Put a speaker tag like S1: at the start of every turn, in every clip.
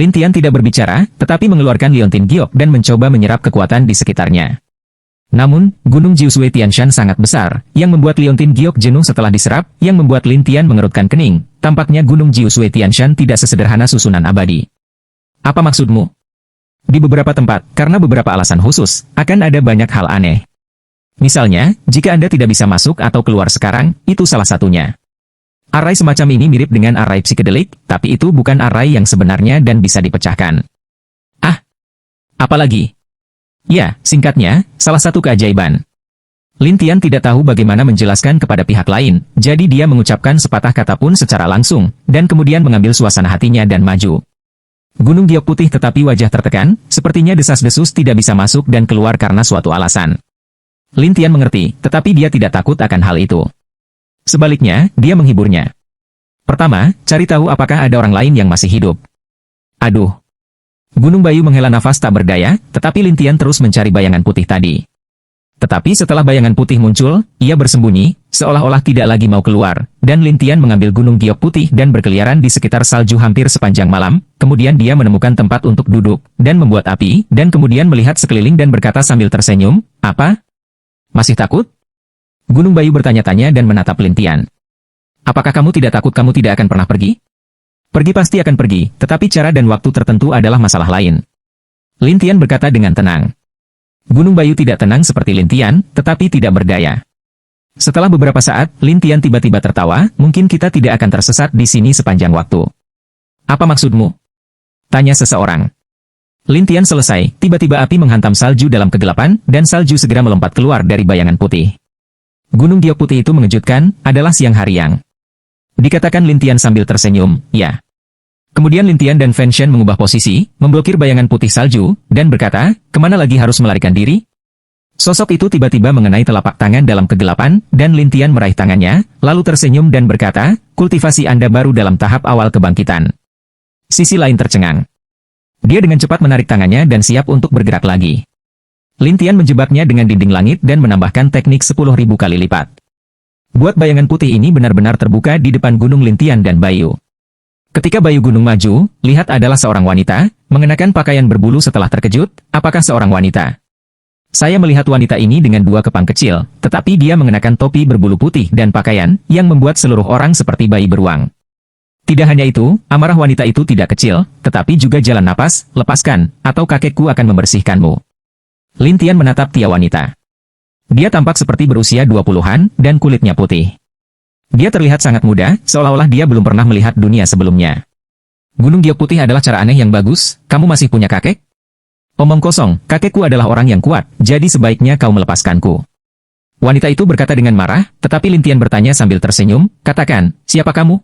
S1: Lin Tian tidak berbicara, tetapi mengeluarkan liontin giok dan mencoba menyerap kekuatan di sekitarnya. Namun, Gunung Jiuzhui Tianshan sangat besar, yang membuat liontin giok jenuh setelah diserap, yang membuat Lin Tian mengerutkan kening. Tampaknya Gunung Jiuzhui Tianshan tidak sesederhana susunan abadi. Apa maksudmu? Di beberapa tempat, karena beberapa alasan khusus, akan ada banyak hal aneh. Misalnya, jika Anda tidak bisa masuk atau keluar sekarang, itu salah satunya. Arai semacam ini mirip dengan arai psikedelik, tapi itu bukan arai yang sebenarnya dan bisa dipecahkan. Ah, apalagi? Ya, singkatnya, salah satu keajaiban. Lin Tian tidak tahu bagaimana menjelaskan kepada pihak lain, jadi dia mengucapkan sepatah kata pun secara langsung, dan kemudian mengambil suasana hatinya dan maju. Gunung giok putih tetapi wajah tertekan, sepertinya desas-desus tidak bisa masuk dan keluar karena suatu alasan. Lin Tian mengerti, tetapi dia tidak takut akan hal itu. Sebaliknya, dia menghiburnya. Pertama, cari tahu apakah ada orang lain yang masih hidup. Aduh. Gunung Bayu menghela nafas tak berdaya, tetapi Lin Tian terus mencari bayangan putih tadi. Tetapi setelah bayangan putih muncul, ia bersembunyi, seolah-olah tidak lagi mau keluar, dan Lin Tian mengambil gunung giok putih dan berkeliaran di sekitar salju hampir sepanjang malam, kemudian dia menemukan tempat untuk duduk, dan membuat api, dan kemudian melihat sekeliling dan berkata sambil tersenyum, apa? Masih takut? Gunung Bayu bertanya-tanya dan menatap Lin Tian. Apakah kamu tidak takut kamu tidak akan pernah pergi? Pergi pasti akan pergi, tetapi cara dan waktu tertentu adalah masalah lain. Lin Tian berkata dengan tenang. Gunung Bayu tidak tenang seperti Lin Tian, tetapi tidak berdaya. Setelah beberapa saat, Lin Tian tiba-tiba tertawa, mungkin kita tidak akan tersesat di sini sepanjang waktu. Apa maksudmu? Tanya seseorang. Lin Tian selesai, tiba-tiba api menghantam salju dalam kegelapan, dan salju segera melompat keluar dari bayangan putih. Gunung giok putih itu mengejutkan, adalah siang hari yang. Dikatakan Lin Tian sambil tersenyum, ya. Kemudian Lin Tian dan Fan Shen mengubah posisi, memblokir bayangan putih salju, dan berkata, kemana lagi harus melarikan diri? Sosok itu tiba-tiba mengenai telapak tangan dalam kegelapan, dan Lin Tian meraih tangannya, lalu tersenyum dan berkata, kultivasi Anda baru dalam tahap awal kebangkitan. Sisi lain tercengang. Dia dengan cepat menarik tangannya dan siap untuk bergerak lagi. Lin Tian menjebaknya dengan dinding langit dan menambahkan teknik 10.000 kali lipat. Buat bayangan putih ini benar-benar terbuka di depan gunung Lin Tian dan Bayu. Ketika Bayu Gunung maju, lihat adalah seorang wanita, mengenakan pakaian berbulu setelah terkejut, apakah seorang wanita? Saya melihat wanita ini dengan dua kepang kecil, tetapi dia mengenakan topi berbulu putih dan pakaian, yang membuat seluruh orang seperti bayi beruang. Tidak hanya itu, amarah wanita itu tidak kecil, tetapi juga jalan napas, lepaskan, atau kakekku akan membersihkanmu. Lin Tian menatap Tia wanita. Dia tampak seperti berusia 20-an, dan kulitnya putih. Dia terlihat sangat muda, seolah-olah dia belum pernah melihat dunia sebelumnya. Gunung giok putih adalah cara aneh yang bagus, kamu masih punya kakek? Omong kosong, kakekku adalah orang yang kuat, jadi sebaiknya kau melepaskanku. Wanita itu berkata dengan marah, tetapi Lin Tian bertanya sambil tersenyum, katakan, siapa kamu?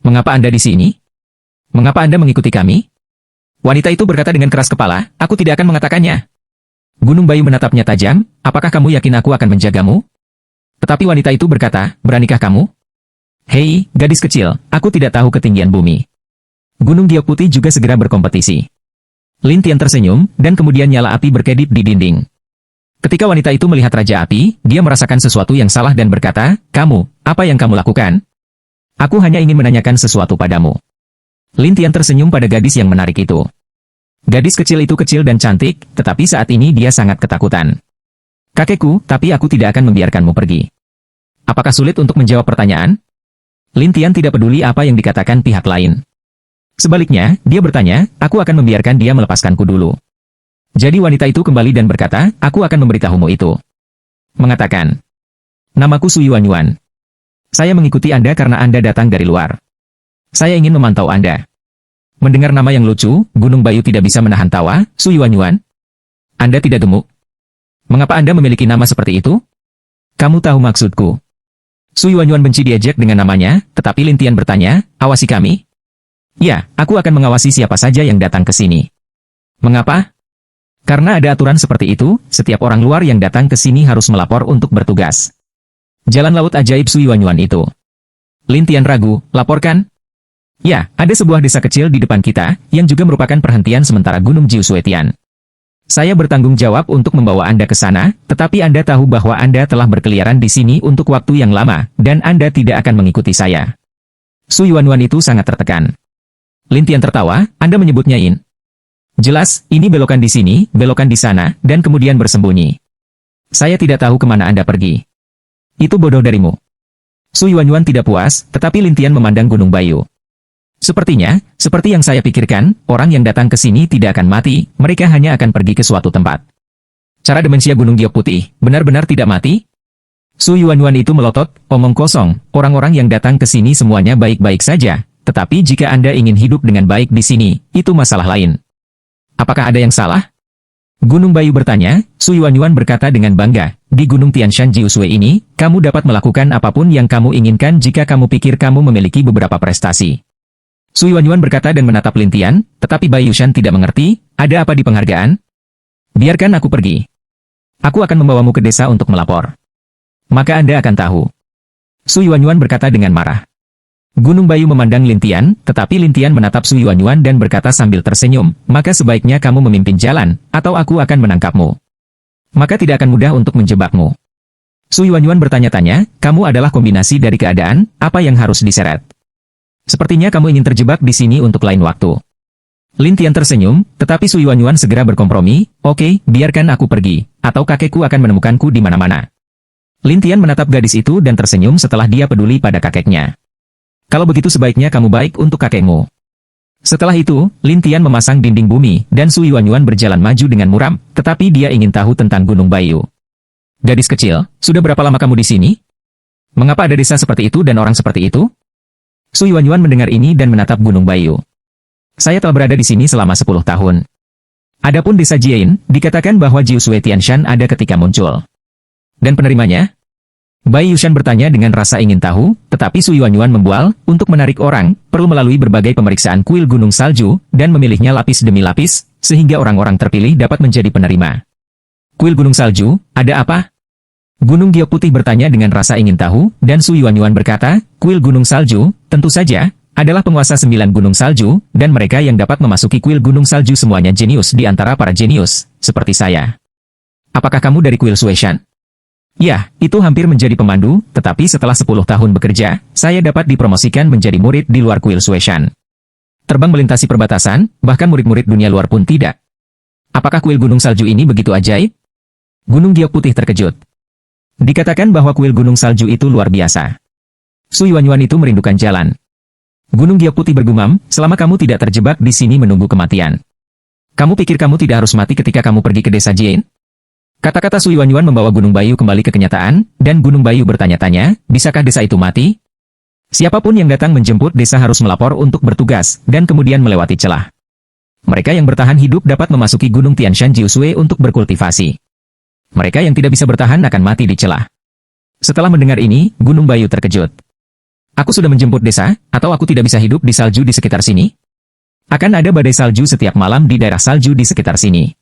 S1: Mengapa Anda di sini? Mengapa Anda mengikuti kami? Wanita itu berkata dengan keras kepala, aku tidak akan mengatakannya. Gunung Bayu menatapnya tajam, apakah kamu yakin aku akan menjagamu? Tetapi wanita itu berkata, beranikah kamu? Hei, gadis kecil, aku tidak tahu ketinggian bumi. Gunung giok putih juga segera berkompetisi. Lin Tian tersenyum, dan kemudian nyala api berkedip di dinding. Ketika wanita itu melihat Raja Api, dia merasakan sesuatu yang salah dan berkata, kamu, apa yang kamu lakukan? Aku hanya ingin menanyakan sesuatu padamu. Lin Tian tersenyum pada gadis yang menarik itu. Gadis kecil itu kecil dan cantik, tetapi saat ini dia sangat ketakutan. Kakekku, tapi aku tidak akan membiarkanmu pergi. Apakah sulit untuk menjawab pertanyaan? Lin Tian tidak peduli apa yang dikatakan pihak lain. Sebaliknya, dia bertanya, aku akan membiarkan dia melepaskanku dulu. Jadi wanita itu kembali dan berkata, aku akan memberitahumu itu. Mengatakan, namaku Su Yuanyuan. Saya mengikuti Anda karena Anda datang dari luar. Saya ingin memantau Anda. Mendengar nama yang lucu, Gunung Bayu tidak bisa menahan tawa, Su Yuanyuan. Anda tidak gemuk. Mengapa Anda memiliki nama seperti itu? Kamu tahu maksudku. Su Yuanyuan benci diejek dengan namanya, tetapi Lin Tian bertanya, awasi kami? Ya, aku akan mengawasi siapa saja yang datang ke sini. Mengapa? Karena ada aturan seperti itu, setiap orang luar yang datang ke sini harus melapor untuk bertugas. Jalan laut ajaib Su Yuanyuan itu. Lin Tian ragu, laporkan? Ya, ada sebuah desa kecil di depan kita, yang juga merupakan perhentian sementara Gunung Jiuzhui Tian. Saya bertanggung jawab untuk membawa Anda ke sana, tetapi Anda tahu bahwa Anda telah berkeliaran di sini untuk waktu yang lama, dan Anda tidak akan mengikuti saya. Su Yuanyuan itu sangat tertekan. Lin Tian tertawa, Anda menyebutnya Yin. Jelas, ini belokan di sini, belokan di sana, dan kemudian bersembunyi. Saya tidak tahu kemana Anda pergi. Itu bodoh darimu. Su Yuanyuan tidak puas, tetapi Lin Tian memandang Gunung Bayu. Sepertinya, seperti yang saya pikirkan, orang yang datang ke sini tidak akan mati, mereka hanya akan pergi ke suatu tempat. Cara demensia Gunung Giok Putih, benar-benar tidak mati? Su Yuanyuan itu melotot, omong kosong, orang-orang yang datang ke sini semuanya baik-baik saja, tetapi jika Anda ingin hidup dengan baik di sini, itu masalah lain. Apakah ada yang salah? Gunung Bayu bertanya, Su Yuanyuan berkata dengan bangga, di Gunung Tianshan Jiusui ini, kamu dapat melakukan apapun yang kamu inginkan jika kamu pikir kamu memiliki beberapa prestasi. Su Yuanyuan berkata dan menatap Lin Tian, tetapi Bai Yushan tidak mengerti, ada apa di penghargaan? Biarkan aku pergi. Aku akan membawamu ke desa untuk melapor. Maka Anda akan tahu. Su Yuanyuan berkata dengan marah. Gunung Bayu memandang Lin Tian, tetapi Lin Tian menatap Su Yuanyuan dan berkata sambil tersenyum, maka sebaiknya kamu memimpin jalan, atau aku akan menangkapmu. Maka tidak akan mudah untuk menjebakmu. Su Yuanyuan bertanya-tanya, kamu adalah kombinasi dari keadaan, apa yang harus diseret? Sepertinya kamu ingin terjebak di sini untuk lain waktu. Lin Tian tersenyum, tetapi Su Yuanyuan segera berkompromi, oke, biarkan aku pergi, atau kakekku akan menemukanku di mana-mana. Lin Tian menatap gadis itu dan tersenyum setelah dia peduli pada kakeknya. Kalau begitu sebaiknya kamu baik untuk kakekmu. Setelah itu, Lin Tian memasang dinding bumi, dan Su Yuanyuan berjalan maju dengan muram, tetapi dia ingin tahu tentang Gunung Bayu. Gadis kecil, sudah berapa lama kamu di sini? Mengapa ada desa seperti itu dan orang seperti itu? Su Yuanyuan mendengar ini dan menatap Gunung Bayu. Saya telah berada di sini selama 10 tahun. Adapun desa Jiein, dikatakan bahwa Jiusui Tianshan ada ketika muncul. Dan penerimanya? Bai Yushan bertanya dengan rasa ingin tahu, tetapi Su Yuanyuan membual, untuk menarik orang, perlu melalui berbagai pemeriksaan kuil gunung salju, dan memilihnya lapis demi lapis, sehingga orang-orang terpilih dapat menjadi penerima. Kuil gunung salju, ada apa? Gunung Giok Putih bertanya dengan rasa ingin tahu, dan Su Yuanyuan berkata, kuil gunung salju, tentu saja, adalah penguasa 9 gunung salju, dan mereka yang dapat memasuki kuil gunung salju semuanya jenius di antara para jenius, seperti saya. Apakah kamu dari kuil Suishan? Ya, itu hampir menjadi pemandu, tetapi setelah 10 tahun bekerja, saya dapat dipromosikan menjadi murid di luar kuil Suishan. Terbang melintasi perbatasan, bahkan murid-murid dunia luar pun tidak. Apakah kuil gunung salju ini begitu ajaib? Gunung Giok Putih terkejut. Dikatakan bahwa kuil gunung salju itu luar biasa. Su Yuanyuan itu merindukan jalan. Gunung Giok Putih bergumam, selama kamu tidak terjebak di sini menunggu kematian. Kamu pikir kamu tidak harus mati ketika kamu pergi ke desa Jiein? Kata-kata Su Yuanyuan membawa Gunung Bayu kembali ke kenyataan, dan Gunung Bayu bertanya-tanya, bisakah desa itu mati? Siapapun yang datang menjemput desa harus melapor untuk bertugas, dan kemudian melewati celah. Mereka yang bertahan hidup dapat memasuki Gunung Tianshan Jiusui untuk berkultivasi. Mereka yang tidak bisa bertahan akan mati di celah. Setelah mendengar ini, Gunung Bayu terkejut. Aku sudah menjemput desa, atau aku tidak bisa hidup di salju di sekitar sini? Akan ada badai salju setiap malam di daerah salju di sekitar sini.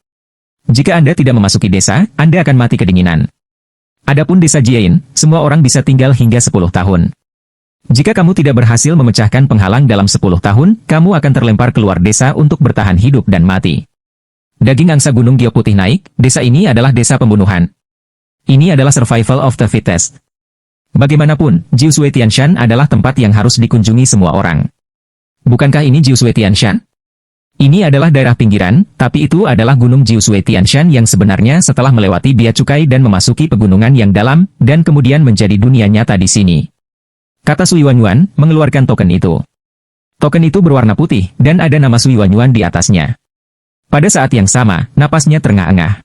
S1: Jika Anda tidak memasuki desa, Anda akan mati kedinginan. Adapun desa Jiein, semua orang bisa tinggal hingga 10 tahun. Jika kamu tidak berhasil memecahkan penghalang dalam 10 tahun, kamu akan terlempar keluar desa untuk bertahan hidup dan mati. Daging angsa Gunung Giok Putih naik, desa ini adalah desa pembunuhan. Ini adalah survival of the fittest. Bagaimanapun, Jiusui Tianshan adalah tempat yang harus dikunjungi semua orang. Bukankah ini Jiusui Tianshan? Ini adalah daerah pinggiran, tapi itu adalah Gunung Jiusui Tianshan yang sebenarnya setelah melewati Bia Cukai dan memasuki pegunungan yang dalam, dan kemudian menjadi dunia nyata di sini. Kata Su Yuanyuan, mengeluarkan token itu. Token itu berwarna putih, dan ada nama Su Yuanyuan di atasnya. Pada saat yang sama, napasnya terengah-engah.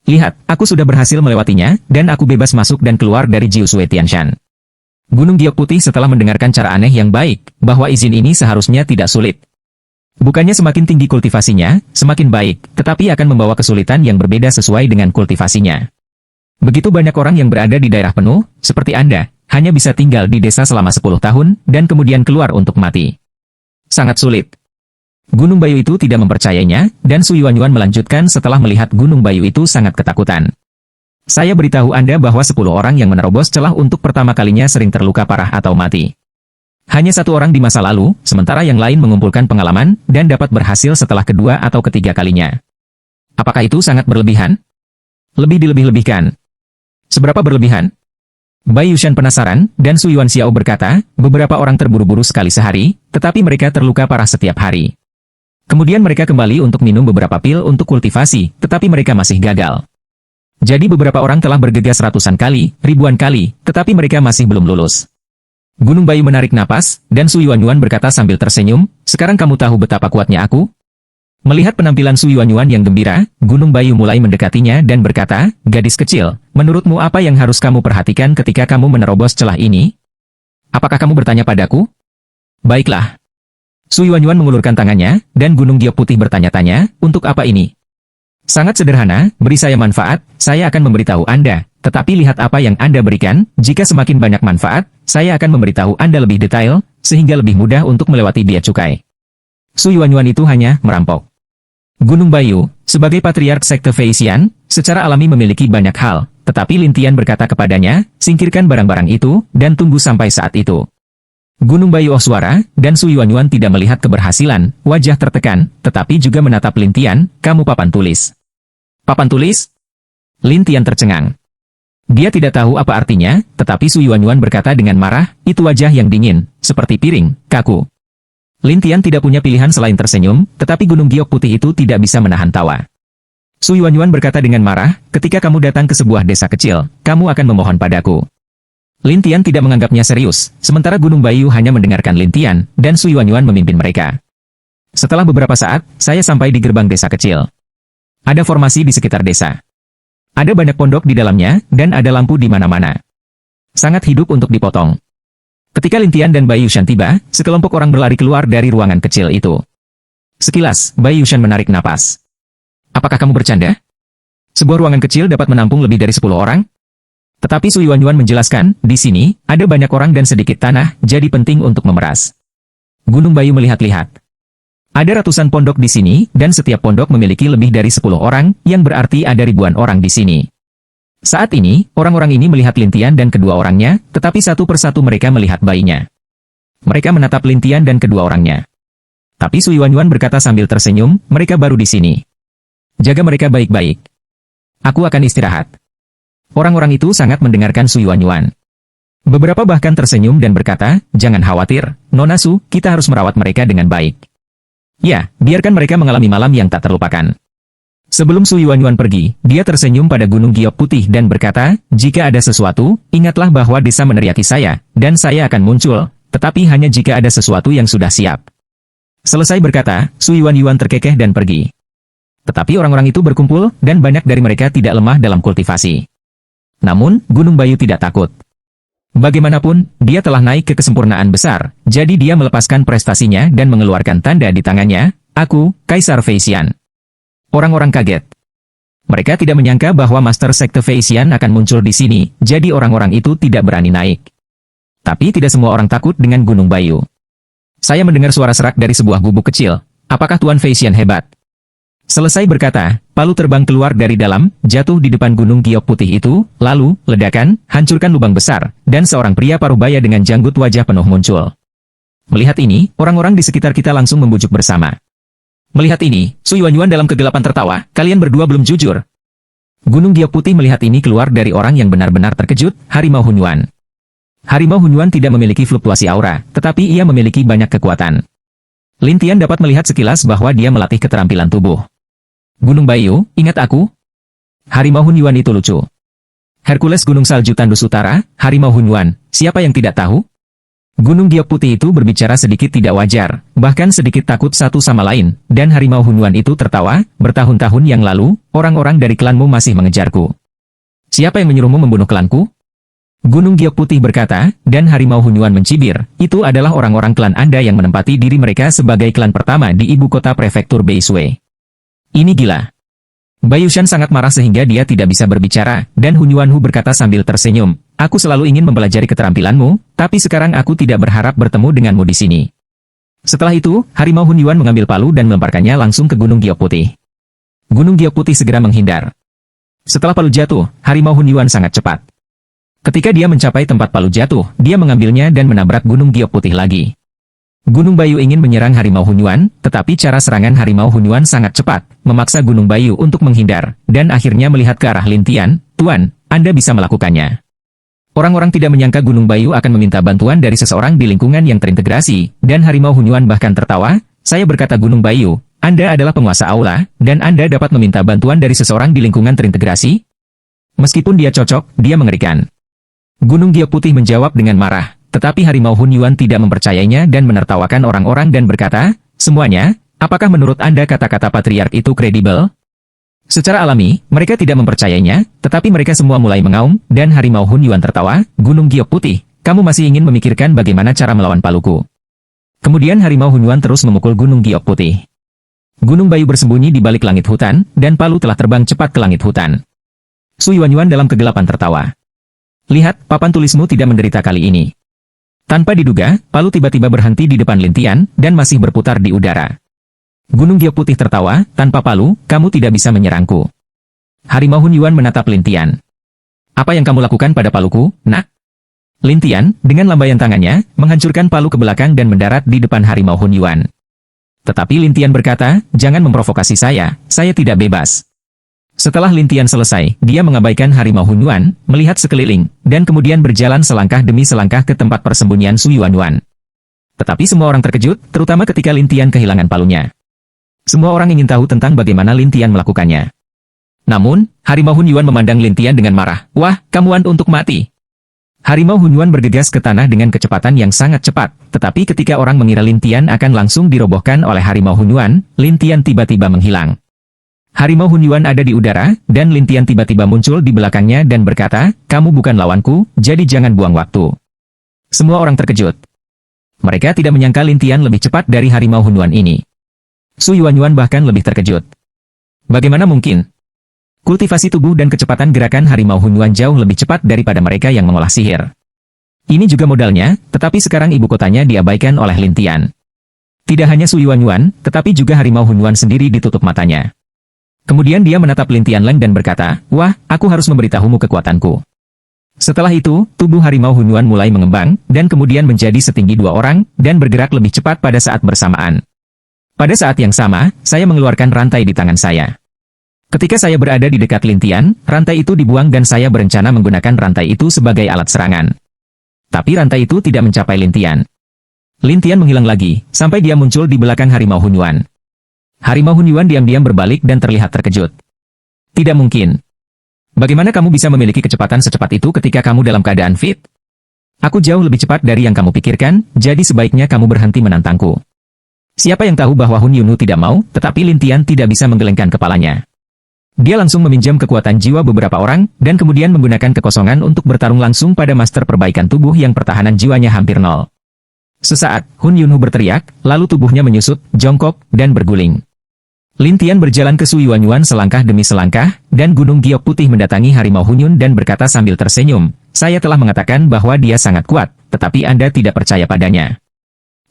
S1: Lihat, aku sudah berhasil melewatinya, dan aku bebas masuk dan keluar dari Jiusui Tianshan. Gunung Giok Putih setelah mendengarkan cara aneh yang baik, bahwa izin ini seharusnya tidak sulit. Bukannya semakin tinggi kultivasinya, semakin baik, tetapi akan membawa kesulitan yang berbeda sesuai dengan kultivasinya. Begitu banyak orang yang berada di daerah penuh, seperti Anda, hanya bisa tinggal di desa selama 10 tahun, dan kemudian keluar untuk mati. Sangat sulit. Gunung Bayu itu tidak mempercayainya, dan Su Yuanyuan melanjutkan setelah melihat Gunung Bayu itu sangat ketakutan. Saya beritahu Anda bahwa 10 orang yang menerobos celah untuk pertama kalinya sering terluka parah atau mati. Hanya 1 orang di masa lalu, sementara yang lain mengumpulkan pengalaman, dan dapat berhasil setelah kedua atau ketiga kalinya. Apakah itu sangat berlebihan? Lebih dilebih-lebihkan. Seberapa berlebihan? Bai Yushan penasaran, dan Su Yuan Xiao berkata, beberapa orang terburu-buru sekali sehari, tetapi mereka terluka parah setiap hari. Kemudian mereka kembali untuk minum beberapa pil untuk kultivasi, tetapi mereka masih gagal. Jadi beberapa orang telah bergegas ratusan kali, ribuan kali, tetapi mereka masih belum lulus. Gunung Bayu menarik napas, dan Su Yuanyuan berkata sambil tersenyum, sekarang kamu tahu betapa kuatnya aku? Melihat penampilan Su Yuanyuan yang gembira, Gunung Bayu mulai mendekatinya dan berkata, gadis kecil, menurutmu apa yang harus kamu perhatikan ketika kamu menerobos celah ini? Apakah kamu bertanya padaku? Baiklah. Su Yuanyuan mengulurkan tangannya, dan Gunung Giok Putih bertanya-tanya, untuk apa ini? Sangat sederhana, beri saya manfaat, saya akan memberitahu Anda. Tetapi lihat apa yang Anda berikan, jika semakin banyak manfaat, saya akan memberitahu Anda lebih detail, sehingga lebih mudah untuk melewati bea cukai. Su Yuanyuan itu hanya merampok. Gunung Bayu, sebagai patriark sekte Feisian, secara alami memiliki banyak hal, tetapi Lintian berkata kepadanya, singkirkan barang-barang itu, dan tunggu sampai saat itu. Gunung Bayu Oswara, dan Su Yuanyuan tidak melihat keberhasilan, wajah tertekan, tetapi juga menatap Lintian, kamu papan tulis. Papan tulis? Lintian tercengang. Dia tidak tahu apa artinya, tetapi Su Yuanyuan berkata dengan marah, itu wajah yang dingin, seperti piring, kaku. Lintian tidak punya pilihan selain tersenyum, tetapi Gunung Giok Putih itu tidak bisa menahan tawa. Su Yuanyuan berkata dengan marah, ketika kamu datang ke sebuah desa kecil, kamu akan memohon padaku. Lintian tidak menganggapnya serius, sementara Gunung Bayu hanya mendengarkan Lintian, dan Su Yuanyuan memimpin mereka. Setelah beberapa saat, saya sampai di gerbang desa kecil. Ada formasi di sekitar desa. Ada banyak pondok di dalamnya, dan ada lampu di mana-mana. Sangat hidup untuk dipotong. Ketika Lintian dan Bai Yushan tiba, sekelompok orang berlari keluar dari ruangan kecil itu. Sekilas, Bai Yushan menarik napas. Apakah kamu bercanda? Sebuah ruangan kecil dapat menampung lebih dari 10 orang? Tetapi Su Yuanyuan menjelaskan, di sini, ada banyak orang dan sedikit tanah, jadi penting untuk memeras. Gunung Bayu melihat-lihat. Ada ratusan pondok di sini, dan setiap pondok memiliki lebih dari 10 orang, yang berarti ada ribuan orang di sini. Saat ini, orang-orang ini melihat Lintian dan kedua orangnya, tetapi satu persatu mereka melihat bayinya. Mereka menatap Lintian dan kedua orangnya. Tapi Su Yuanyuan berkata sambil tersenyum, mereka baru di sini. Jaga mereka baik-baik. Aku akan istirahat. Orang-orang itu sangat mendengarkan Su Yuanyuan. Beberapa bahkan tersenyum dan berkata, jangan khawatir, Nona Su, kita harus merawat mereka dengan baik. Ya, biarkan mereka mengalami malam yang tak terlupakan. Sebelum Su Yuanyuan pergi, dia tersenyum pada Gunung Giok Putih dan berkata, jika ada sesuatu, ingatlah bahwa desa meneriaki saya, dan saya akan muncul, tetapi hanya jika ada sesuatu yang sudah siap. Selesai berkata, Su Yuanyuan terkekeh dan pergi. Tetapi orang-orang itu berkumpul, dan banyak dari mereka tidak lemah dalam kultivasi. Namun, Gunung Bayu tidak takut. Bagaimanapun, dia telah naik ke kesempurnaan besar, jadi dia melepaskan prestasinya dan mengeluarkan tanda di tangannya, aku, Kaisar Feisian. Orang-orang kaget. Mereka tidak menyangka bahwa Master Sekte Feisian akan muncul di sini, jadi orang-orang itu tidak berani naik. Tapi tidak semua orang takut dengan Gunung Bayu. Saya mendengar suara serak dari sebuah gubuk kecil. Apakah Tuan Feisian hebat? Selesai berkata, palu terbang keluar dari dalam, jatuh di depan Gunung Giok Putih itu, lalu, ledakan, hancurkan lubang besar, dan seorang pria paruh baya dengan janggut wajah penuh muncul. Melihat ini, orang-orang di sekitar kita langsung membujuk bersama. Melihat ini, Su Yuanyuan dalam kegelapan tertawa, kalian berdua belum jujur. Gunung Giok Putih melihat ini keluar dari orang yang benar-benar terkejut, Harimau Hunyuan. Harimau Hunyuan tidak memiliki fluktuasi aura, tetapi ia memiliki banyak kekuatan. Lintian dapat melihat sekilas bahwa dia melatih keterampilan tubuh. Gunung Bayu, ingat aku? Harimau Hunyuan itu lucu. Hercules Gunung Salju Tandus Utara, Harimau Hunyuan, siapa yang tidak tahu? Gunung Giok Putih itu berbicara sedikit tidak wajar, bahkan sedikit takut satu sama lain, dan Harimau Hunyuan itu tertawa, bertahun-tahun yang lalu, orang-orang dari klanmu masih mengejarku. Siapa yang menyuruhmu membunuh klanku? Gunung Giok Putih berkata, dan Harimau Hunyuan mencibir, itu adalah orang-orang klan Anda yang menempati diri mereka sebagai klan pertama di ibu kota prefektur Beishui. Ini gila. Bai Yushan sangat marah sehingga dia tidak bisa berbicara, dan Hunyuanhu berkata sambil tersenyum, aku selalu ingin mempelajari keterampilanmu, tapi sekarang aku tidak berharap bertemu denganmu di sini. Setelah itu, Harimau Hunyuan mengambil palu dan melemparkannya langsung ke Gunung Giok Putih. Gunung Giok Putih segera menghindar. Setelah palu jatuh, Harimau Hunyuan sangat cepat. Ketika dia mencapai tempat palu jatuh, dia mengambilnya dan menabrak Gunung Giok Putih lagi. Gunung Bayu ingin menyerang Harimau Hunyuan, tetapi cara serangan Harimau Hunyuan sangat cepat, memaksa Gunung Bayu untuk menghindar, dan akhirnya melihat ke arah Lintian, Tuan, Anda bisa melakukannya. Orang-orang tidak menyangka Gunung Bayu akan meminta bantuan dari seseorang di lingkungan yang terintegrasi, dan Harimau Hunyuan bahkan tertawa. Saya berkata, Gunung Bayu, Anda adalah penguasa aula, dan Anda dapat meminta bantuan dari seseorang di lingkungan terintegrasi? Meskipun dia cocok, dia mengerikan. Gunung Giok Putih menjawab dengan marah, tetapi Harimau Hunyuan tidak mempercayainya dan menertawakan orang-orang dan berkata, semuanya, apakah menurut Anda kata-kata patriark itu kredibel? Secara alami, mereka tidak mempercayainya, tetapi mereka semua mulai mengaum, dan Harimau Hunyuan tertawa, Gunung Giok Putih, kamu masih ingin memikirkan bagaimana cara melawan Paluku. Kemudian Harimau Hunyuan terus memukul Gunung Giok Putih. Gunung Bayu bersembunyi di balik langit hutan, dan Palu telah terbang cepat ke langit hutan. Sui Wanyuan dalam kegelapan tertawa. Lihat, papan tulismu tidak menderita kali ini. Tanpa diduga, Palu tiba-tiba berhenti di depan Lintian, dan masih berputar di udara. Gunung Giok Putih tertawa, tanpa Palu, kamu tidak bisa menyerangku. Harimau Hunyuan menatap Lintian. Apa yang kamu lakukan pada Paluku, nak? Lintian, dengan lambaian tangannya, menghancurkan Palu ke belakang dan mendarat di depan Harimau Hunyuan. Tetapi Lintian berkata, jangan memprovokasi saya tidak bebas. Setelah Lintian selesai, dia mengabaikan Harimau Hunyuan, melihat sekeliling, dan kemudian berjalan selangkah demi selangkah ke tempat persembunyian Sui Wanyuan. Tetapi semua orang terkejut, terutama ketika Lintian kehilangan palunya. Semua orang ingin tahu tentang bagaimana Lintian melakukannya. Namun, Harimau Hunyuan memandang Lintian dengan marah. Wah, kamuan untuk mati. Harimau Hunyuan bergegas ke tanah dengan kecepatan yang sangat cepat, tetapi ketika orang mengira Lintian akan langsung dirobohkan oleh Harimau Hunyuan, Lintian tiba-tiba menghilang. Harimau Hunyuan ada di udara, dan Lintian tiba-tiba muncul di belakangnya dan berkata, kamu bukan lawanku, jadi jangan buang waktu. Semua orang terkejut. Mereka tidak menyangka Lintian lebih cepat dari Harimau Hunyuan ini. Sui Wanyuan bahkan lebih terkejut. Bagaimana mungkin? Kultivasi tubuh dan kecepatan gerakan Harimau Hunyuan jauh lebih cepat daripada mereka yang mengolah sihir. Ini juga modalnya, tetapi sekarang ibu kotanya diabaikan oleh Lintian. Tidak hanya Sui Wanyuan, tetapi juga Harimau Hunyuan sendiri ditutup matanya. Kemudian dia menatap Lintian Leng dan berkata, wah, aku harus memberitahumu kekuatanku. Setelah itu, tubuh Harimau Hunyuan mulai mengembang, dan kemudian menjadi setinggi 2 orang, dan bergerak lebih cepat pada saat bersamaan. Pada saat yang sama, saya mengeluarkan rantai di tangan saya. Ketika saya berada di dekat Lintian, rantai itu dibuang dan saya berencana menggunakan rantai itu sebagai alat serangan. Tapi rantai itu tidak mencapai Lintian. Lintian menghilang lagi, sampai dia muncul di belakang Harimau Hunyuan. Harimau Hunyuan diam-diam berbalik dan terlihat terkejut. Tidak mungkin. Bagaimana kamu bisa memiliki kecepatan secepat itu ketika kamu dalam keadaan fit? Aku jauh lebih cepat dari yang kamu pikirkan, jadi sebaiknya kamu berhenti menantangku. Siapa yang tahu bahwa Hun Yunhu tidak mau, tetapi Lintian tidak bisa menggelengkan kepalanya. Dia langsung meminjam kekuatan jiwa beberapa orang, dan kemudian menggunakan kekosongan untuk bertarung langsung pada master perbaikan tubuh yang pertahanan jiwanya hampir nol. Sesaat, Hun Yunhu berteriak, lalu tubuhnya menyusut, jongkok, dan berguling. Lintian berjalan ke Sui Wanyuan selangkah demi selangkah, dan Gunung Giok Putih mendatangi Harimau Hunyuan dan berkata sambil tersenyum, saya telah mengatakan bahwa dia sangat kuat, tetapi Anda tidak percaya padanya.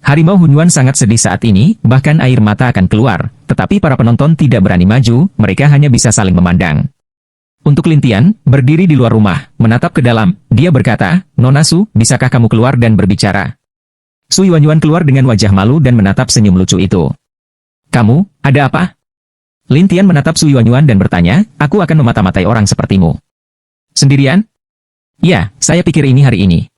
S1: Harimau Hunyuan sangat sedih saat ini, bahkan air mata akan keluar, tetapi para penonton tidak berani maju, mereka hanya bisa saling memandang. Untuk Lintian, berdiri di luar rumah, menatap ke dalam, dia berkata, Nona Su, bisakah kamu keluar dan berbicara? Sui Wanyuan keluar dengan wajah malu dan menatap senyum lucu itu. Kamu, ada apa? Lintian menatap Sui Wanyuan dan bertanya, aku akan memata-matai orang sepertimu. Sendirian? Ya, saya pikir ini hari ini.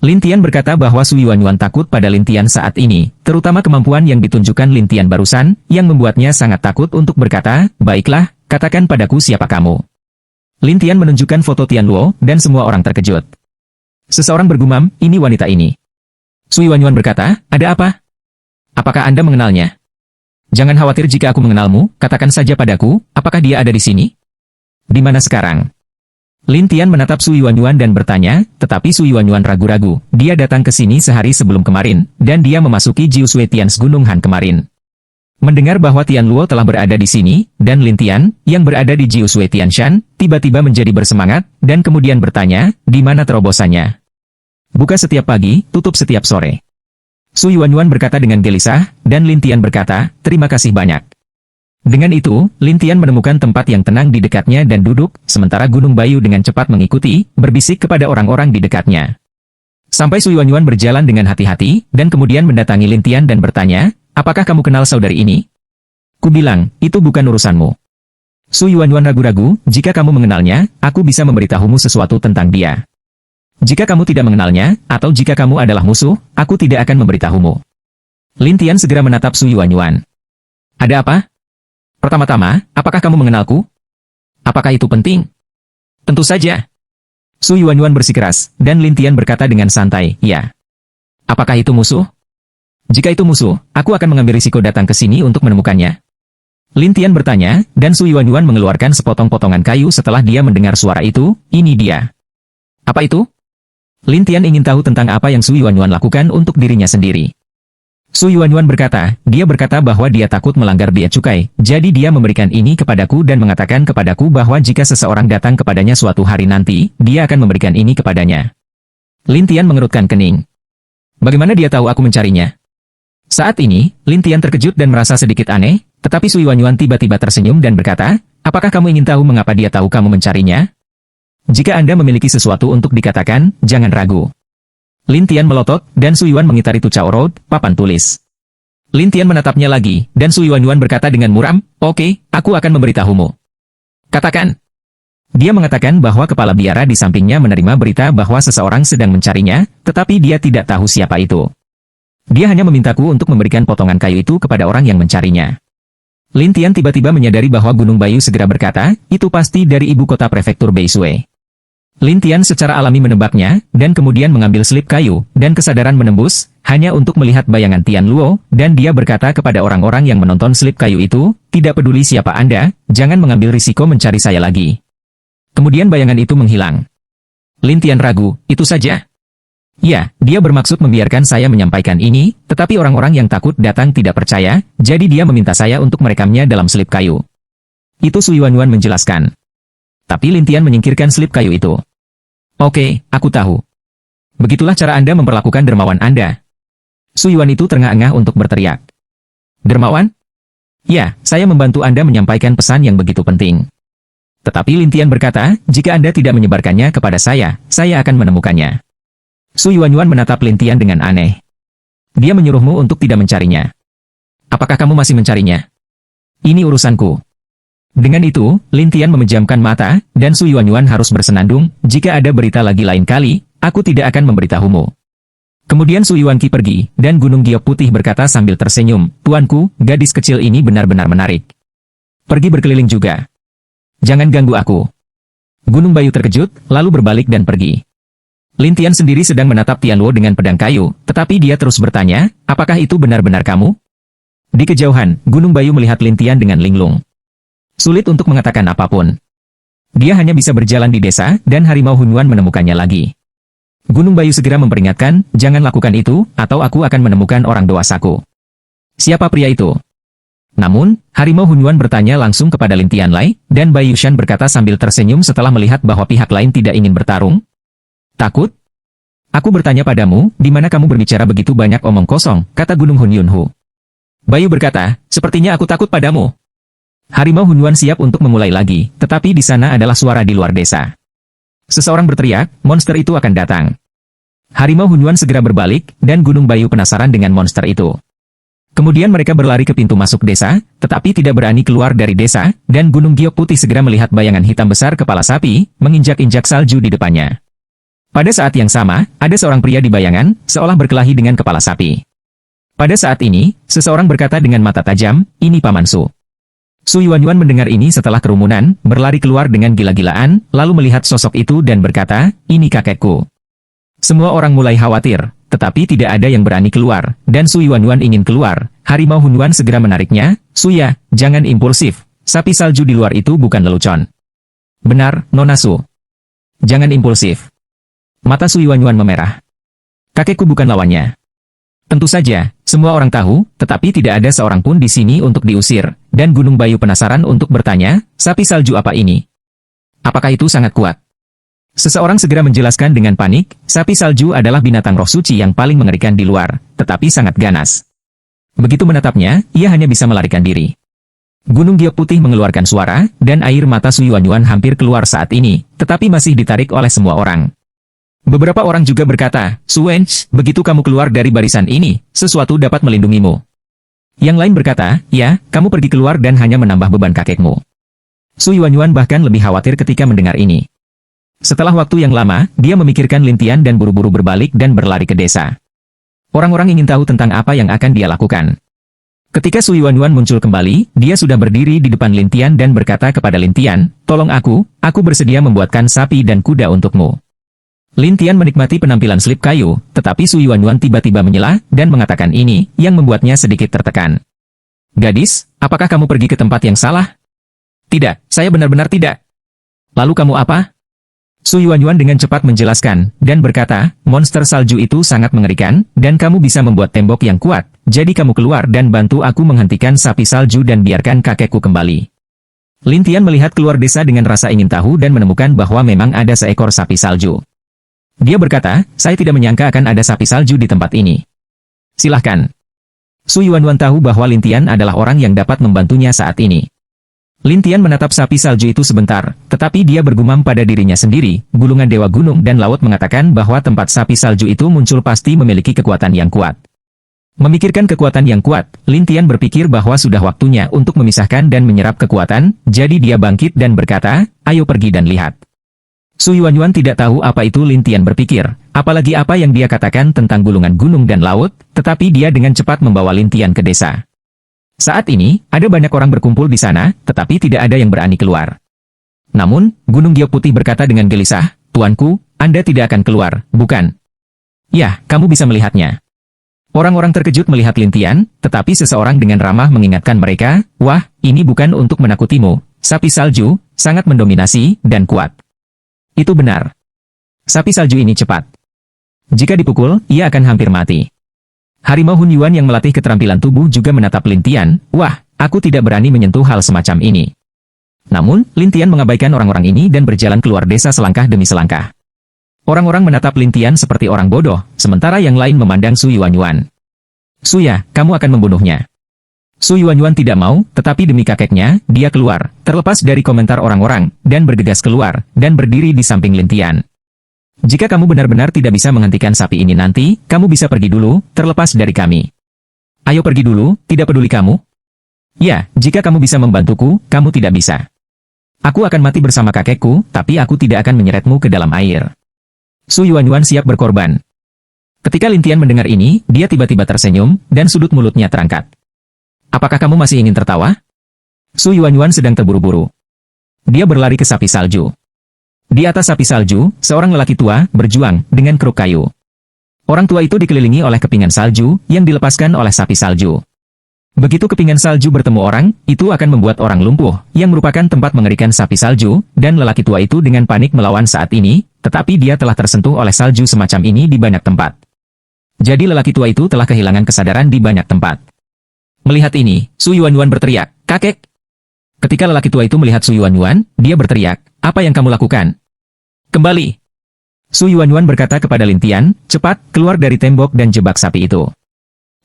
S1: Lintian berkata bahwa Sui Wanyuan takut pada Lintian saat ini, terutama kemampuan yang ditunjukkan Lintian barusan, yang membuatnya sangat takut untuk berkata, baiklah, katakan padaku siapa kamu. Lintian menunjukkan foto Tian Luo, dan semua orang terkejut. Seseorang bergumam, ini wanita ini. Sui Wanyuan berkata, ada apa? Apakah Anda mengenalnya? Jangan khawatir jika aku mengenalmu, katakan saja padaku, apakah dia ada di sini? Di mana sekarang? Lintian menatap Sui Wanyuan dan bertanya, tetapi Sui Wanyuan ragu-ragu. Dia datang ke sini sehari sebelum kemarin, dan dia memasuki Jiusui Tians Gunung Han kemarin. Mendengar bahwa Tian Luo telah berada di sini, dan Lintian, yang berada di Jiusui Tianshan, tiba-tiba menjadi bersemangat, dan kemudian bertanya, di mana terobosannya? Buka setiap pagi, tutup setiap sore. Sui Wanyuan berkata dengan gelisah, dan Lintian berkata, terima kasih banyak. Dengan itu, Lintian menemukan tempat yang tenang di dekatnya dan duduk, sementara Gunung Bayu dengan cepat mengikuti, berbisik kepada orang-orang di dekatnya. Sampai Sui Wanyuan berjalan dengan hati-hati, dan kemudian mendatangi Lintian dan bertanya, apakah kamu kenal saudari ini? Ku bilang, itu bukan urusanmu. Sui Wanyuan ragu-ragu, jika kamu mengenalnya, aku bisa memberitahumu sesuatu tentang dia. Jika kamu tidak mengenalnya, atau jika kamu adalah musuh, aku tidak akan memberitahumu. Lin Tian segera menatap Su Yuanyuan. Ada apa? Pertama-tama, apakah kamu mengenalku? Apakah itu penting? Tentu saja. Su Yuanyuan bersikeras, dan Lin Tian berkata dengan santai, ya. Apakah itu musuh? Jika itu musuh, aku akan mengambil risiko datang ke sini untuk menemukannya. Lin Tian bertanya, dan Su Yuanyuan mengeluarkan sepotong-potongan kayu setelah dia mendengar suara itu. Ini dia. Apa itu? Lin Tian ingin tahu tentang apa yang Su Yuanyuan lakukan untuk dirinya sendiri. Su Yuanyuan berkata, dia berkata bahwa dia takut melanggar bea cukai, jadi dia memberikan ini kepadaku dan mengatakan kepadaku bahwa jika seseorang datang kepadanya suatu hari nanti, dia akan memberikan ini kepadanya. Lin Tian mengerutkan kening. Bagaimana dia tahu aku mencarinya? Saat ini, Lin Tian terkejut dan merasa sedikit aneh, tetapi Su Yuanyuan tiba-tiba tersenyum dan berkata, apakah kamu ingin tahu mengapa dia tahu kamu mencarinya? Jika Anda memiliki sesuatu untuk dikatakan, jangan ragu. Lin Tian melotot, dan Su Yuan mengitari Tuchao Road, papan tulis. Lin Tian menatapnya lagi, dan Su Yuanyuan berkata dengan muram, oke, aku akan memberitahumu. Katakan. Dia mengatakan bahwa kepala biara di sampingnya menerima berita bahwa seseorang sedang mencarinya, tetapi dia tidak tahu siapa itu. Dia hanya memintaku untuk memberikan potongan kayu itu kepada orang yang mencarinya. Lin Tian tiba-tiba menyadari bahwa Gunung Bayu segera berkata, itu pasti dari ibu kota prefektur Beishui. Lin Tian secara alami menebaknya, dan kemudian mengambil selip kayu, dan kesadaran menembus, hanya untuk melihat bayangan Tian Luo, dan dia berkata kepada orang-orang yang menonton selip kayu itu, tidak peduli siapa Anda, jangan mengambil risiko mencari saya lagi. Kemudian bayangan itu menghilang. Lin Tian ragu, itu saja. Ya, dia bermaksud membiarkan saya menyampaikan ini, tetapi orang-orang yang takut datang tidak percaya, jadi dia meminta saya untuk merekamnya dalam selip kayu. Itu Su Yuanyuan menjelaskan. Tapi Lin Tian menyingkirkan selip kayu itu. Oke, aku tahu. Begitulah cara Anda memperlakukan dermawan Anda. Su Yuan itu terengah-engah untuk berteriak. Dermawan? Ya, saya membantu Anda menyampaikan pesan yang begitu penting. Tetapi Lin Tian berkata, jika Anda tidak menyebarkannya kepada saya akan menemukannya. Su Yuanyuan menatap Lin Tian dengan aneh. Dia menyuruhmu untuk tidak mencarinya. Apakah kamu masih mencarinya? Ini urusanku. Dengan itu, Lin Tian memejamkan mata, dan Su Yuanyuan harus bersenandung, jika ada berita lagi lain kali, aku tidak akan memberitahumu. Kemudian Su Yuanqi pergi, dan Gunung Giok Putih berkata sambil tersenyum, Tuanku, gadis kecil ini benar-benar menarik. Pergi berkeliling juga. Jangan ganggu aku. Gunung Bayu terkejut, lalu berbalik dan pergi. Lin Tian sendiri sedang menatap Tian Luo dengan pedang kayu, tetapi dia terus bertanya, apakah itu benar-benar kamu? Di kejauhan, Gunung Bayu melihat Lin Tian dengan linglung. Sulit untuk mengatakan apapun. Dia hanya bisa berjalan di desa, dan harimau Hunyuan menemukannya lagi. Gunung Bayu segera memperingatkan, jangan lakukan itu, atau aku akan menemukan orang dewasaku. Siapa pria itu? Namun, harimau Hunyuan bertanya langsung kepada Lin Tianlai, dan Bai Yushan berkata sambil tersenyum setelah melihat bahwa pihak lain tidak ingin bertarung. Takut? Aku bertanya padamu, di mana kamu berbicara begitu banyak omong kosong, kata Gunung Hunyunhu. Bayu berkata, sepertinya aku takut padamu. Harimau Hunyuan siap untuk memulai lagi, tetapi di sana adalah suara di luar desa. Seseorang berteriak, monster itu akan datang. Harimau Hunyuan segera berbalik, dan Gunung Bayu penasaran dengan monster itu. Kemudian mereka berlari ke pintu masuk desa, tetapi tidak berani keluar dari desa, dan Gunung Giok Putih segera melihat bayangan hitam besar kepala sapi, menginjak-injak salju di depannya. Pada saat yang sama, ada seorang pria di bayangan, seolah berkelahi dengan kepala sapi. Pada saat ini, seseorang berkata dengan mata tajam, ini Paman Su. Su Yuanyuan mendengar ini setelah kerumunan, berlari keluar dengan gila-gilaan, lalu melihat sosok itu dan berkata, ini kakekku. Semua orang mulai khawatir, tetapi tidak ada yang berani keluar, dan Su Yuanyuan ingin keluar. Harimau Hunyuan segera menariknya, Suya, jangan impulsif, sapi salju di luar itu bukan lelucon. Benar, Nona Su. Jangan impulsif. Mata Su Yuanyuan memerah. Kakekku bukan lawannya. Tentu saja, semua orang tahu, tetapi tidak ada seorang pun di sini untuk diusir, dan Gunung Bayu penasaran untuk bertanya, sapi salju apa ini? Apakah itu sangat kuat? Seseorang segera menjelaskan dengan panik, sapi salju adalah binatang roh suci yang paling mengerikan di luar, tetapi sangat ganas. Begitu menatapnya, ia hanya bisa melarikan diri. Gunung Giok Putih mengeluarkan suara, dan air mata Su Yuanyuan hampir keluar saat ini, tetapi masih ditarik oleh semua orang. Beberapa orang juga berkata, Su Wench, begitu kamu keluar dari barisan ini, sesuatu dapat melindungimu. Yang lain berkata, ya, kamu pergi keluar dan hanya menambah beban kakekmu. Su Yuanyuan bahkan lebih khawatir ketika mendengar ini. Setelah waktu yang lama, dia memikirkan Lin Tian dan buru-buru berbalik dan berlari ke desa. Orang-orang ingin tahu tentang apa yang akan dia lakukan. Ketika Su Yuanyuan muncul kembali, dia sudah berdiri di depan Lin Tian dan berkata kepada Lin Tian, "Tolong aku bersedia membuatkan sapi dan kuda untukmu." Lin Tian menikmati penampilan slip kayu, tetapi Su Yuanyuan tiba-tiba menyela dan mengatakan ini, yang membuatnya sedikit tertekan. "Gadis, apakah kamu pergi ke tempat yang salah?" "Tidak, saya benar-benar tidak." "Lalu kamu apa?" Su Yuanyuan dengan cepat menjelaskan, dan berkata, "Monster salju itu sangat mengerikan, dan kamu bisa membuat tembok yang kuat, jadi kamu keluar dan bantu aku menghentikan sapi salju dan biarkan kakekku kembali." Lin Tian melihat keluar desa dengan rasa ingin tahu dan menemukan bahwa memang ada seekor sapi salju. Dia berkata, "Saya tidak menyangka akan ada sapi salju di tempat ini. Silahkan." Su Yuanyuan tahu bahwa Lin Tian adalah orang yang dapat membantunya saat ini. Lin Tian menatap sapi salju itu sebentar, tetapi dia bergumam pada dirinya sendiri, gulungan dewa gunung dan laut mengatakan bahwa tempat sapi salju itu muncul pasti memiliki kekuatan yang kuat. Memikirkan kekuatan yang kuat, Lin Tian berpikir bahwa sudah waktunya untuk memisahkan dan menyerap kekuatan, jadi dia bangkit dan berkata, "Ayo pergi dan lihat." Su Yuanyuan tidak tahu apa itu Lin Tian berpikir, apalagi apa yang dia katakan tentang gulungan gunung dan laut, tetapi dia dengan cepat membawa Lin Tian ke desa. Saat ini, ada banyak orang berkumpul di sana, tetapi tidak ada yang berani keluar. Namun, Gunung Giok Putih berkata dengan gelisah, "Tuanku, Anda tidak akan keluar, bukan?" "Ya, kamu bisa melihatnya." Orang-orang terkejut melihat Lin Tian, tetapi seseorang dengan ramah mengingatkan mereka, "Wah, ini bukan untuk menakutimu. Sapi salju, sangat mendominasi, dan kuat." Itu benar. Sapi salju ini cepat. Jika dipukul, ia akan hampir mati. Harimau Hun Yuan yang melatih keterampilan tubuh juga menatap Lin Tian, "Wah, aku tidak berani menyentuh hal semacam ini." Namun, Lin Tian mengabaikan orang-orang ini dan berjalan keluar desa selangkah demi selangkah. Orang-orang menatap Lin Tian seperti orang bodoh, sementara yang lain memandang Su Yuanyuan. "Suya, kamu akan membunuhnya." Su Yuanyuan tidak mau, tetapi demi kakeknya, dia keluar, terlepas dari komentar orang-orang, dan bergegas keluar, dan berdiri di samping Lin Tian. "Jika kamu benar-benar tidak bisa menghentikan sapi ini nanti, kamu bisa pergi dulu, terlepas dari kami. Ayo pergi dulu, tidak peduli kamu." "Ya, jika kamu bisa membantuku, kamu tidak bisa. Aku akan mati bersama kakekku, tapi aku tidak akan menyeretmu ke dalam air." Su Yuanyuan siap berkorban. Ketika Lin Tian mendengar ini, dia tiba-tiba tersenyum, dan sudut mulutnya terangkat. "Apakah kamu masih ingin tertawa?" Su Yuanyuan sedang terburu-buru. Dia berlari ke sapi salju. Di atas sapi salju, seorang lelaki tua berjuang dengan keruk kayu. Orang tua itu dikelilingi oleh kepingan salju yang dilepaskan oleh sapi salju. Begitu kepingan salju bertemu orang, itu akan membuat orang lumpuh, yang merupakan tempat mengerikan sapi salju, dan lelaki tua itu dengan panik melawan saat ini, tetapi dia telah tersentuh oleh salju semacam ini di banyak tempat. Jadi lelaki tua itu telah kehilangan kesadaran di banyak tempat. Melihat ini, Su Yuanyuan berteriak, "Kakek!" Ketika lelaki tua itu melihat Su Yuanyuan, dia berteriak, "Apa yang kamu lakukan? Kembali!" Su Yuanyuan berkata kepada Lin Tian, "Cepat, keluar dari tembok dan jebak sapi itu.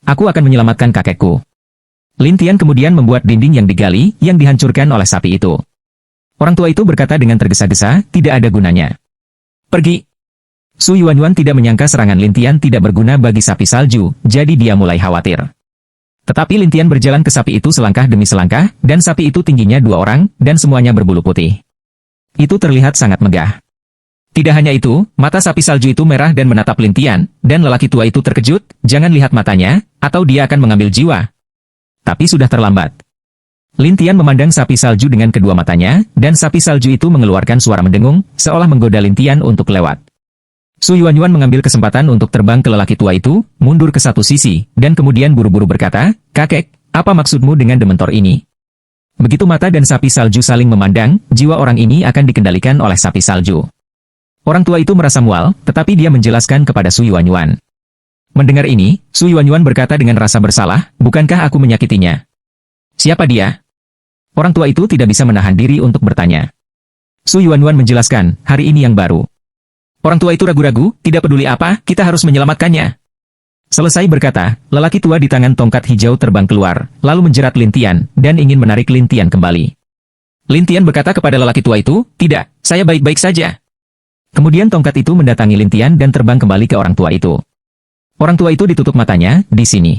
S1: Aku akan menyelamatkan kakekku." Lin Tian kemudian membuat dinding yang digali, yang dihancurkan oleh sapi itu. Orang tua itu berkata dengan tergesa-gesa, "Tidak ada gunanya. Pergi." Su Yuanyuan tidak menyangka serangan Lin Tian tidak berguna bagi sapi salju, jadi dia mulai khawatir. Tetapi Lin Tian berjalan ke sapi itu selangkah demi selangkah, dan sapi itu tingginya 2 orang, dan semuanya berbulu putih. Itu terlihat sangat megah. Tidak hanya itu, mata sapi salju itu merah dan menatap Lin Tian, dan lelaki tua itu terkejut, "Jangan lihat matanya, atau dia akan mengambil jiwa." Tapi sudah terlambat. Lin Tian memandang sapi salju dengan kedua matanya, dan sapi salju itu mengeluarkan suara mendengung, seolah menggoda Lin Tian untuk lewat. Su Yuanyuan mengambil kesempatan untuk terbang ke lelaki tua itu, mundur ke satu sisi, dan kemudian buru-buru berkata, "Kakek, apa maksudmu dengan dementor ini?" Begitu mata dan sapi salju saling memandang, jiwa orang ini akan dikendalikan oleh sapi salju. Orang tua itu merasa mual, tetapi dia menjelaskan kepada Su Yuanyuan. Mendengar ini, Su Yuanyuan berkata dengan rasa bersalah, "Bukankah aku menyakitinya?" "Siapa dia?" Orang tua itu tidak bisa menahan diri untuk bertanya. Su Yuanyuan menjelaskan, "Hari ini yang baru." Orang tua itu ragu-ragu, "Tidak peduli apa, kita harus menyelamatkannya." Selesai berkata, lelaki tua di tangan tongkat hijau terbang keluar, lalu menjerat Lin Tian, dan ingin menarik Lin Tian kembali. Lin Tian berkata kepada lelaki tua itu, "Tidak, saya baik-baik saja." Kemudian tongkat itu mendatangi Lin Tian dan terbang kembali ke orang tua itu. Orang tua itu ditutup matanya, di sini.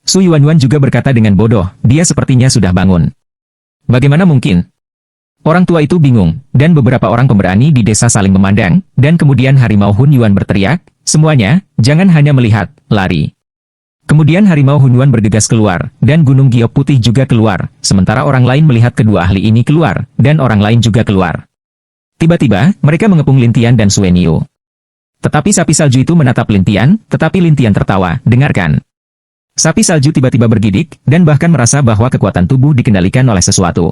S1: Su Yuanyuan juga berkata dengan bodoh, dia sepertinya sudah bangun. Bagaimana mungkin? Orang tua itu bingung, dan beberapa orang pemberani di desa saling memandang, dan kemudian harimau Hun Yuan berteriak, "Semuanya, jangan hanya melihat, lari." Kemudian harimau Hun Yuan bergegas keluar, dan gunung giok putih juga keluar, sementara orang lain melihat kedua ahli ini keluar, dan orang lain juga keluar. Tiba-tiba, mereka mengepung Lin Tian dan Sue Niu. Tetapi sapi salju itu menatap Lin Tian, tetapi Lin Tian tertawa, "Dengarkan." Sapi salju tiba-tiba bergidik, dan bahkan merasa bahwa kekuatan tubuh dikendalikan oleh sesuatu.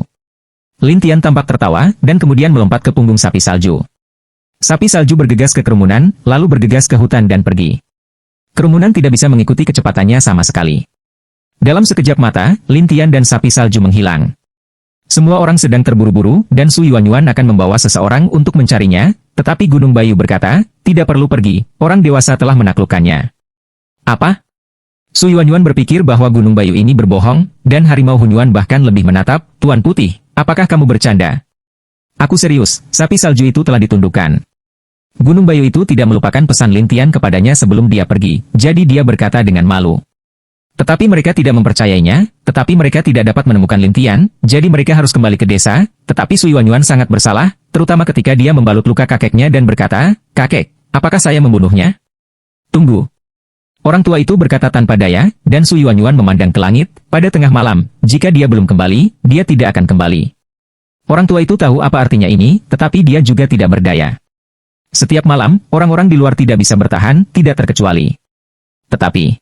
S1: Lin Tian tampak tertawa, dan kemudian melompat ke punggung sapi salju. Sapi salju bergegas ke kerumunan, lalu bergegas ke hutan dan pergi. Kerumunan tidak bisa mengikuti kecepatannya sama sekali. Dalam sekejap mata, Lin Tian dan sapi salju menghilang. Semua orang sedang terburu-buru, dan Su Yuanyuan akan membawa seseorang untuk mencarinya, tetapi Gunung Bayu berkata, "Tidak perlu pergi, orang dewasa telah menaklukkannya." Apa? Su Yuanyuan berpikir bahwa Gunung Bayu ini berbohong, dan harimau Hun Yuan bahkan lebih menatap, "Tuan Putih, apakah kamu bercanda?" "Aku serius, sapi salju itu telah ditundukkan." Gunung Bayu itu tidak melupakan pesan Lin Tian kepadanya sebelum dia pergi, jadi dia berkata dengan malu. Tetapi mereka tidak mempercayainya, tetapi mereka tidak dapat menemukan Lin Tian, jadi mereka harus kembali ke desa, tetapi Su Yuanyuan sangat bersalah, terutama ketika dia membalut luka kakeknya dan berkata, "Kakek, apakah saya membunuhnya?" "Tunggu." Orang tua itu berkata tanpa daya, dan Su Yuanyuan memandang ke langit, pada tengah malam, jika dia belum kembali, dia tidak akan kembali. Orang tua itu tahu apa artinya ini, tetapi dia juga tidak berdaya. Setiap malam, orang-orang di luar tidak bisa bertahan, tidak terkecuali. Tetapi,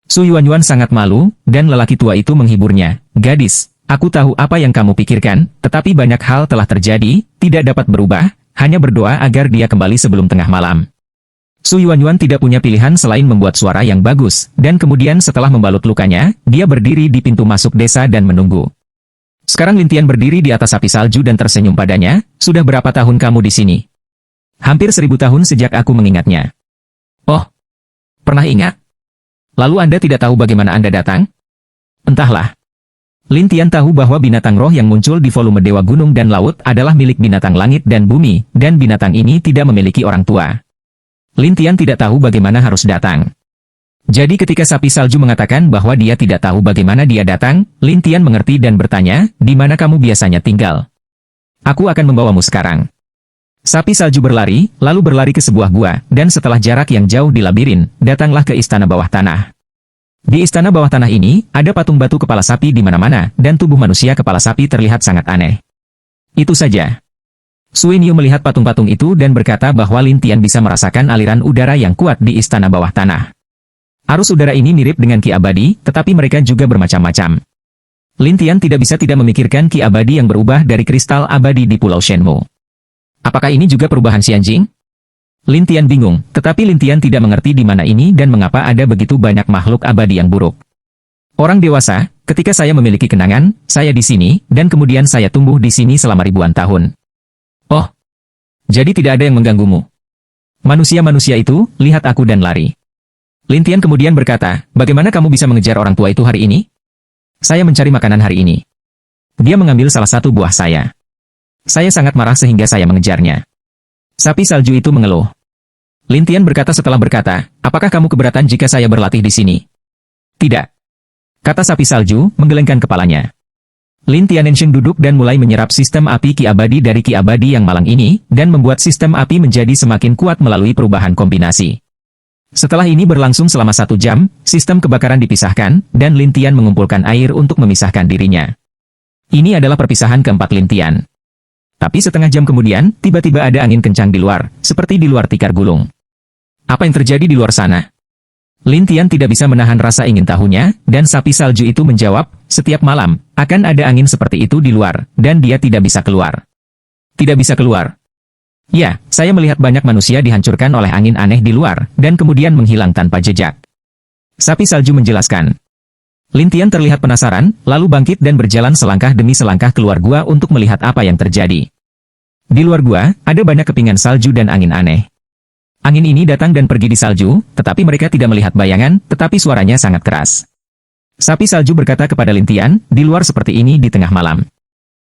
S1: Su Yuanyuan sangat malu, dan lelaki tua itu menghiburnya, "Gadis, aku tahu apa yang kamu pikirkan, tetapi banyak hal telah terjadi, tidak dapat berubah, hanya berdoa agar dia kembali sebelum tengah malam." Su Yuanyuan tidak punya pilihan selain membuat suara yang bagus, dan kemudian setelah membalut lukanya, dia berdiri di pintu masuk desa dan menunggu. Sekarang Lin Tian berdiri di atas sapi salju dan tersenyum padanya, "Sudah berapa tahun kamu di sini?" "Hampir 1000 tahun sejak aku mengingatnya." "Oh, pernah ingat? Lalu Anda tidak tahu bagaimana Anda datang?" "Entahlah." Lin Tian tahu bahwa binatang roh yang muncul di volume Dewa Gunung dan Laut adalah milik binatang langit dan bumi, dan binatang ini tidak memiliki orang tua. Lin Tian tidak tahu bagaimana harus datang. Jadi ketika sapi salju mengatakan bahwa dia tidak tahu bagaimana dia datang, Lin Tian mengerti dan bertanya, "Di mana kamu biasanya tinggal?" "Aku akan membawamu sekarang." Sapi salju berlari, lalu berlari ke sebuah gua, dan setelah jarak yang jauh di labirin, datanglah ke istana bawah tanah. Di istana bawah tanah ini, ada patung batu kepala sapi di mana-mana, dan tubuh manusia kepala sapi terlihat sangat aneh. Itu saja. Sue Niu melihat patung-patung itu dan berkata bahwa Lin Tian bisa merasakan aliran udara yang kuat di istana bawah tanah. Arus udara ini mirip dengan ki abadi, tetapi mereka juga bermacam-macam. Lin Tian tidak bisa tidak memikirkan ki abadi yang berubah dari kristal abadi di Pulau Shenmue. Apakah ini juga perubahan Xianjing? Lin Tian bingung, tetapi Lin Tian tidak mengerti di mana ini dan mengapa ada begitu banyak makhluk abadi yang buruk. Orang dewasa, ketika saya memiliki kenangan, saya di sini, dan kemudian saya tumbuh di sini selama ribuan tahun. Oh, jadi tidak ada yang mengganggumu. Manusia-manusia itu, lihat aku dan lari. Lin Tian kemudian berkata, "Bagaimana kamu bisa mengejar orang tua itu hari ini?" "Saya mencari makanan hari ini. Dia mengambil salah satu buah saya. Saya sangat marah sehingga saya mengejarnya." Sapi salju itu mengeluh. Lin Tian berkata setelah berkata, "Apakah kamu keberatan jika saya berlatih di sini?" "Tidak," kata sapi salju, menggelengkan kepalanya. Lin Tianensheng duduk dan mulai menyerap sistem api ki abadi dari ki abadi yang malang ini, dan membuat sistem api menjadi semakin kuat melalui perubahan kombinasi. Setelah ini berlangsung selama 1 jam, sistem kebakaran dipisahkan, dan Lin Tian mengumpulkan air untuk memisahkan dirinya. Ini adalah perpisahan keempat Lin Tian. Tapi setengah jam kemudian, tiba-tiba ada angin kencang di luar, seperti di luar tikar gulung. Apa yang terjadi di luar sana? Lin Tian tidak bisa menahan rasa ingin tahunya, dan sapi salju itu menjawab, "Setiap malam, akan ada angin seperti itu di luar, dan dia tidak bisa keluar." "Tidak bisa keluar?" "Ya, saya melihat banyak manusia dihancurkan oleh angin aneh di luar, dan kemudian menghilang tanpa jejak." Sapi salju menjelaskan. Lin Tian terlihat penasaran, lalu bangkit dan berjalan selangkah demi selangkah keluar gua untuk melihat apa yang terjadi. Di luar gua, ada banyak kepingan salju dan angin aneh. Angin ini datang dan pergi di salju, tetapi mereka tidak melihat bayangan, tetapi suaranya sangat keras. Sapi salju berkata kepada Lin Tian, "Di luar seperti ini di tengah malam.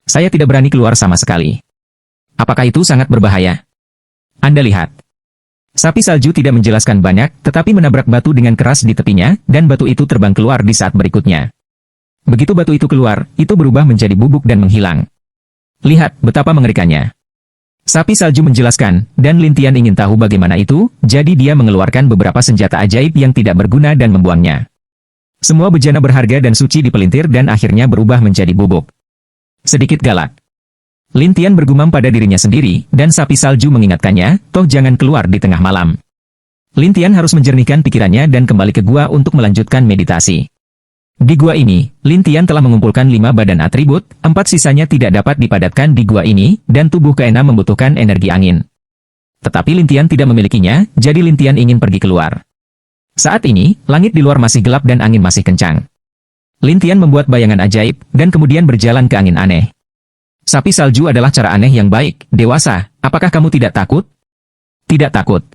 S1: Saya tidak berani keluar sama sekali. Apakah itu sangat berbahaya?" "Anda lihat." Sapi salju tidak menjelaskan banyak, tetapi menabrak batu dengan keras di tepinya, dan batu itu terbang keluar di saat berikutnya. Begitu batu itu keluar, itu berubah menjadi bubuk dan menghilang. Lihat betapa mengerikannya. Sapi salju menjelaskan, dan Lin Tian ingin tahu bagaimana itu, jadi dia mengeluarkan beberapa senjata ajaib yang tidak berguna dan membuangnya. Semua bejana berharga dan suci dipelintir dan akhirnya berubah menjadi bubuk. Sedikit galak. Lin Tian bergumam pada dirinya sendiri, dan sapi salju mengingatkannya, toh jangan keluar di tengah malam. Lin Tian harus menjernihkan pikirannya dan kembali ke gua untuk melanjutkan meditasi. Di gua ini, Lin Tian telah mengumpulkan 5 badan atribut, 4 sisanya tidak dapat dipadatkan di gua ini, dan tubuh keenam membutuhkan energi angin. Tetapi Lin Tian tidak memilikinya, jadi Lin Tian ingin pergi keluar. Saat ini, langit di luar masih gelap dan angin masih kencang. Lin Tian membuat bayangan ajaib, dan kemudian berjalan ke angin aneh. Sapi salju adalah cara aneh yang baik, dewasa, apakah kamu tidak takut? Tidak takut.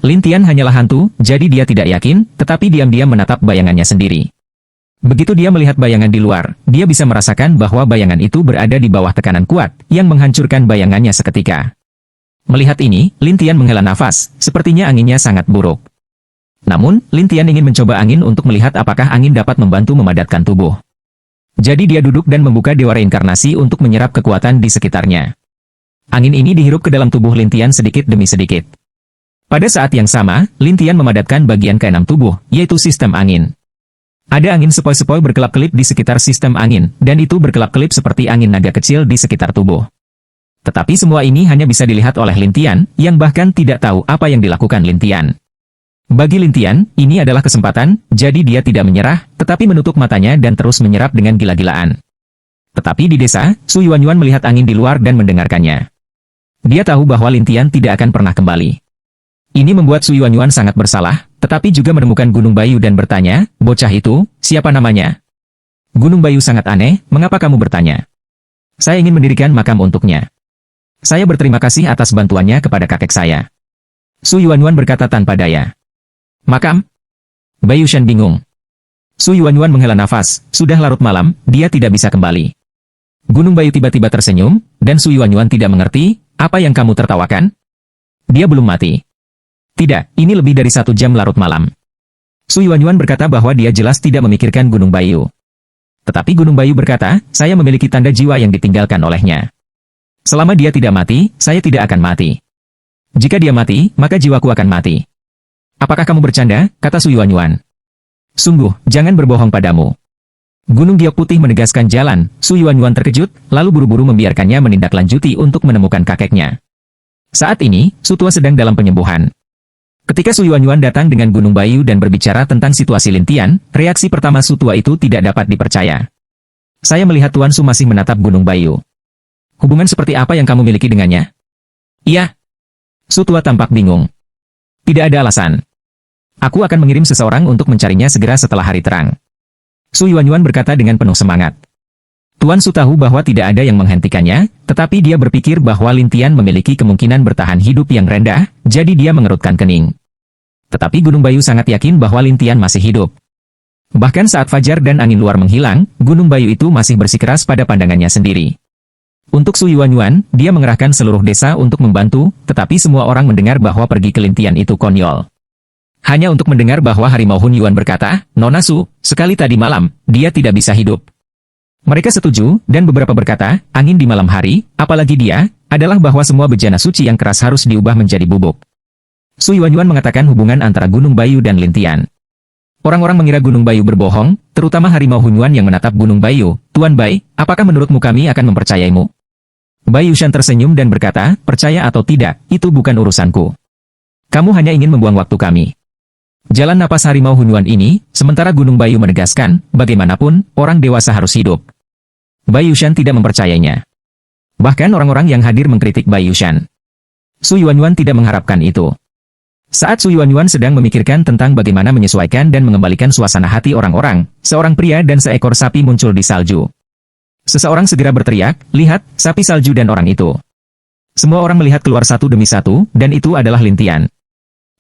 S1: Lin Tian hanyalah hantu, jadi dia tidak yakin, tetapi diam-diam menatap bayangannya sendiri. Begitu dia melihat bayangan di luar, dia bisa merasakan bahwa bayangan itu berada di bawah tekanan kuat, yang menghancurkan bayangannya seketika. Melihat ini, Lin Tian menghela nafas, sepertinya anginnya sangat buruk. Namun, Lin Tian ingin mencoba angin untuk melihat apakah angin dapat membantu memadatkan tubuh. Jadi dia duduk dan membuka dewa reinkarnasi untuk menyerap kekuatan di sekitarnya. Angin ini dihirup ke dalam tubuh Lin Tian sedikit demi sedikit. Pada saat yang sama, Lin Tian memadatkan bagian keenam tubuh, yaitu sistem angin. Ada angin sepoi-sepoi berkelap-kelip di sekitar sistem angin, dan itu berkelap-kelip seperti angin naga kecil di sekitar tubuh. Tetapi semua ini hanya bisa dilihat oleh Lin Tian, yang bahkan tidak tahu apa yang dilakukan Lin Tian. Bagi Lin Tian, ini adalah kesempatan, jadi dia tidak menyerah, tetapi menutup matanya dan terus menyerap dengan gila-gilaan. Tetapi di desa, Su Yuanyuan melihat angin di luar dan mendengarkannya. Dia tahu bahwa Lin Tian tidak akan pernah kembali. Ini membuat Su Yuanyuan sangat bersalah, tetapi juga menemukan Gunung Bayu dan bertanya, bocah itu, siapa namanya? Gunung Bayu sangat aneh, mengapa kamu bertanya? Saya ingin mendirikan makam untuknya. Saya berterima kasih atas bantuannya kepada kakek saya. Su Yuanyuan berkata tanpa daya. Makam? Bayu Shan bingung. Su Yuanyuan menghela nafas, sudah larut malam, dia tidak bisa kembali. Gunung Bayu tiba-tiba tersenyum, dan Su Yuanyuan tidak mengerti, apa yang kamu tertawakan? Dia belum mati. Tidak, ini lebih dari 1 jam larut malam. Su Yuanyuan berkata bahwa dia jelas tidak memikirkan Gunung Bayu. Tetapi Gunung Bayu berkata, saya memiliki tanda jiwa yang ditinggalkan olehnya. Selama dia tidak mati, saya tidak akan mati. Jika dia mati, maka jiwaku akan mati. Apakah kamu bercanda? Kata Su Yuanyuan. Sungguh, jangan berbohong padamu. Gunung Giok Putih menegaskan jalan, Su Yuanyuan terkejut, lalu buru-buru membiarkannya menindaklanjuti untuk menemukan kakeknya. Saat ini, Su Tua sedang dalam penyembuhan. Ketika Su Yuanyuan datang dengan Gunung Bayu dan berbicara tentang situasi Lin Tian, reaksi pertama Su Tua itu tidak dapat dipercaya. Saya melihat Tuan Su masih menatap Gunung Bayu. Hubungan seperti apa yang kamu miliki dengannya? Iya. Su Tua tampak bingung. Tidak ada alasan. Aku akan mengirim seseorang untuk mencarinya segera setelah hari terang. Su Yuanyuan berkata dengan penuh semangat. Tuan Su tahu bahwa tidak ada yang menghentikannya, tetapi dia berpikir bahwa Lin Tian memiliki kemungkinan bertahan hidup yang rendah, jadi dia mengerutkan kening. Tetapi Gunung Bayu sangat yakin bahwa Lin Tian masih hidup. Bahkan saat fajar dan angin luar menghilang, Gunung Bayu itu masih bersikeras pada pandangannya sendiri. Untuk Su Yuanyuan, dia mengerahkan seluruh desa untuk membantu, tetapi semua orang mendengar bahwa pergi ke Lin Tian itu konyol. Hanya untuk mendengar bahwa Harimau Hun Yuan berkata, Nona Su, sekali tadi malam, dia tidak bisa hidup. Mereka setuju, dan beberapa berkata, angin di malam hari, apalagi dia, adalah bahwa semua bejana suci yang keras harus diubah menjadi bubuk. Su Yuanyuan mengatakan hubungan antara Gunung Bayu dan Lin Tian. Orang-orang mengira Gunung Bayu berbohong, terutama Harimau Hun Yuan yang menatap Gunung Bayu. Tuan Bai, apakah menurutmu kami akan mempercayaimu? Bai Yushan tersenyum dan berkata, percaya atau tidak, itu bukan urusanku. Kamu hanya ingin membuang waktu kami. Jalan napas Harimau Hun Yuan ini, sementara Gunung Bayu menegaskan, bagaimanapun, orang dewasa harus hidup. Bai Yushan tidak mempercayainya. Bahkan orang-orang yang hadir mengkritik Bai Yushan. Su Yuanyuan tidak mengharapkan itu. Saat Su Yuanyuan sedang memikirkan tentang bagaimana menyesuaikan dan mengembalikan suasana hati orang-orang, seorang pria dan seekor sapi muncul di salju. Seseorang segera berteriak, lihat, sapi salju dan orang itu. Semua orang melihat keluar satu demi satu, dan itu adalah Lin Tian.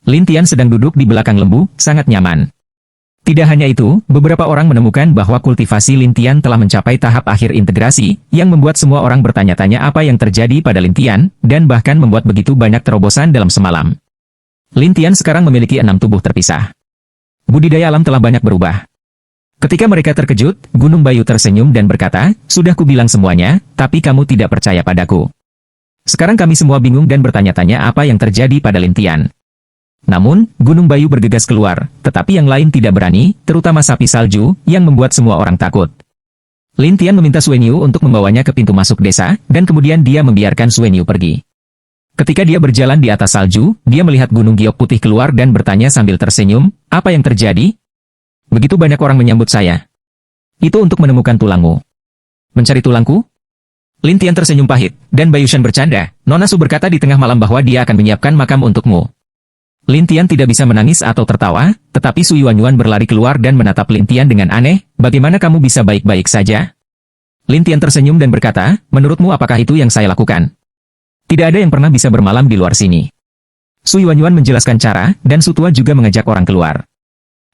S1: Lin Tian sedang duduk di belakang lembu, sangat nyaman. Tidak hanya itu, beberapa orang menemukan bahwa kultivasi Lin Tian telah mencapai tahap akhir integrasi, yang membuat semua orang bertanya-tanya apa yang terjadi pada Lin Tian, dan bahkan membuat begitu banyak terobosan dalam semalam. Lin Tian sekarang memiliki 6 tubuh terpisah. Budidaya alam telah banyak berubah. Ketika mereka terkejut, Gunung Bayu tersenyum dan berkata, "Sudah kubilang semuanya, tapi kamu tidak percaya padaku. Sekarang kami semua bingung dan bertanya-tanya apa yang terjadi pada Lin Tian." Namun, Gunung Bayu bergegas keluar, tetapi yang lain tidak berani, terutama sapi salju, yang membuat semua orang takut. Lin Tian meminta Suenyu untuk membawanya ke pintu masuk desa, dan kemudian dia membiarkan Suenyu pergi. Ketika dia berjalan di atas salju, dia melihat Gunung Giok putih keluar dan bertanya sambil tersenyum, "Apa yang terjadi? Begitu banyak orang menyambut saya." "Itu untuk menemukan tulangmu." "Mencari tulangku?" Lin Tian tersenyum pahit, dan Bayushan bercanda, "Nona Su berkata di tengah malam bahwa dia akan menyiapkan makam untukmu." Lin Tian tidak bisa menangis atau tertawa, tetapi Su Yuanyuan berlari keluar dan menatap Lin Tian dengan aneh, "Bagaimana kamu bisa baik-baik saja?" Lin Tian tersenyum dan berkata, "Menurutmu apakah itu yang saya lakukan? Tidak ada yang pernah bisa bermalam di luar sini." Su Yuanyuan menjelaskan cara, dan Su Tua juga mengajak orang keluar.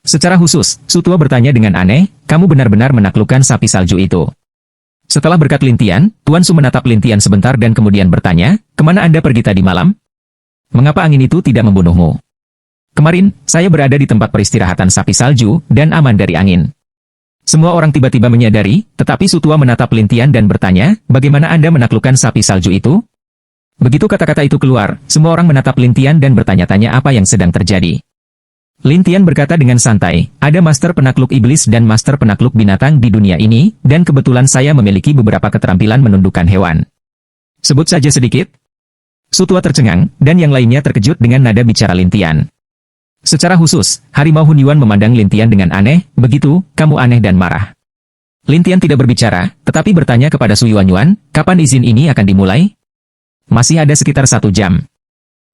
S1: Secara khusus, Su Tua bertanya dengan aneh, "Kamu benar-benar menaklukkan sapi salju itu?" Setelah berkat Lin Tian, Tuan Su menatap Lin Tian sebentar dan kemudian bertanya, "Kemana Anda pergi tadi malam? Mengapa angin itu tidak membunuhmu?" "Kemarin, saya berada di tempat peristirahatan sapi salju, dan aman dari angin." Semua orang tiba-tiba menyadari, tetapi Su Tua menatap Lin Tian dan bertanya, "Bagaimana Anda menaklukkan sapi salju itu?" Begitu kata-kata itu keluar, semua orang menatap Lin Tian dan bertanya-tanya apa yang sedang terjadi. Lin Tian berkata dengan santai, "Ada master penakluk iblis dan master penakluk binatang di dunia ini, dan kebetulan saya memiliki beberapa keterampilan menundukkan hewan. Sebut saja sedikit." Su Tua tercengang, dan yang lainnya terkejut dengan nada bicara Lin Tian. Secara khusus, Harimau Hunyuan memandang Lin Tian dengan aneh, "Begitu, kamu aneh dan marah." Lin Tian tidak berbicara, tetapi bertanya kepada Su Yuanyuan, "Kapan izin ini akan dimulai?" "Masih ada sekitar 1 jam."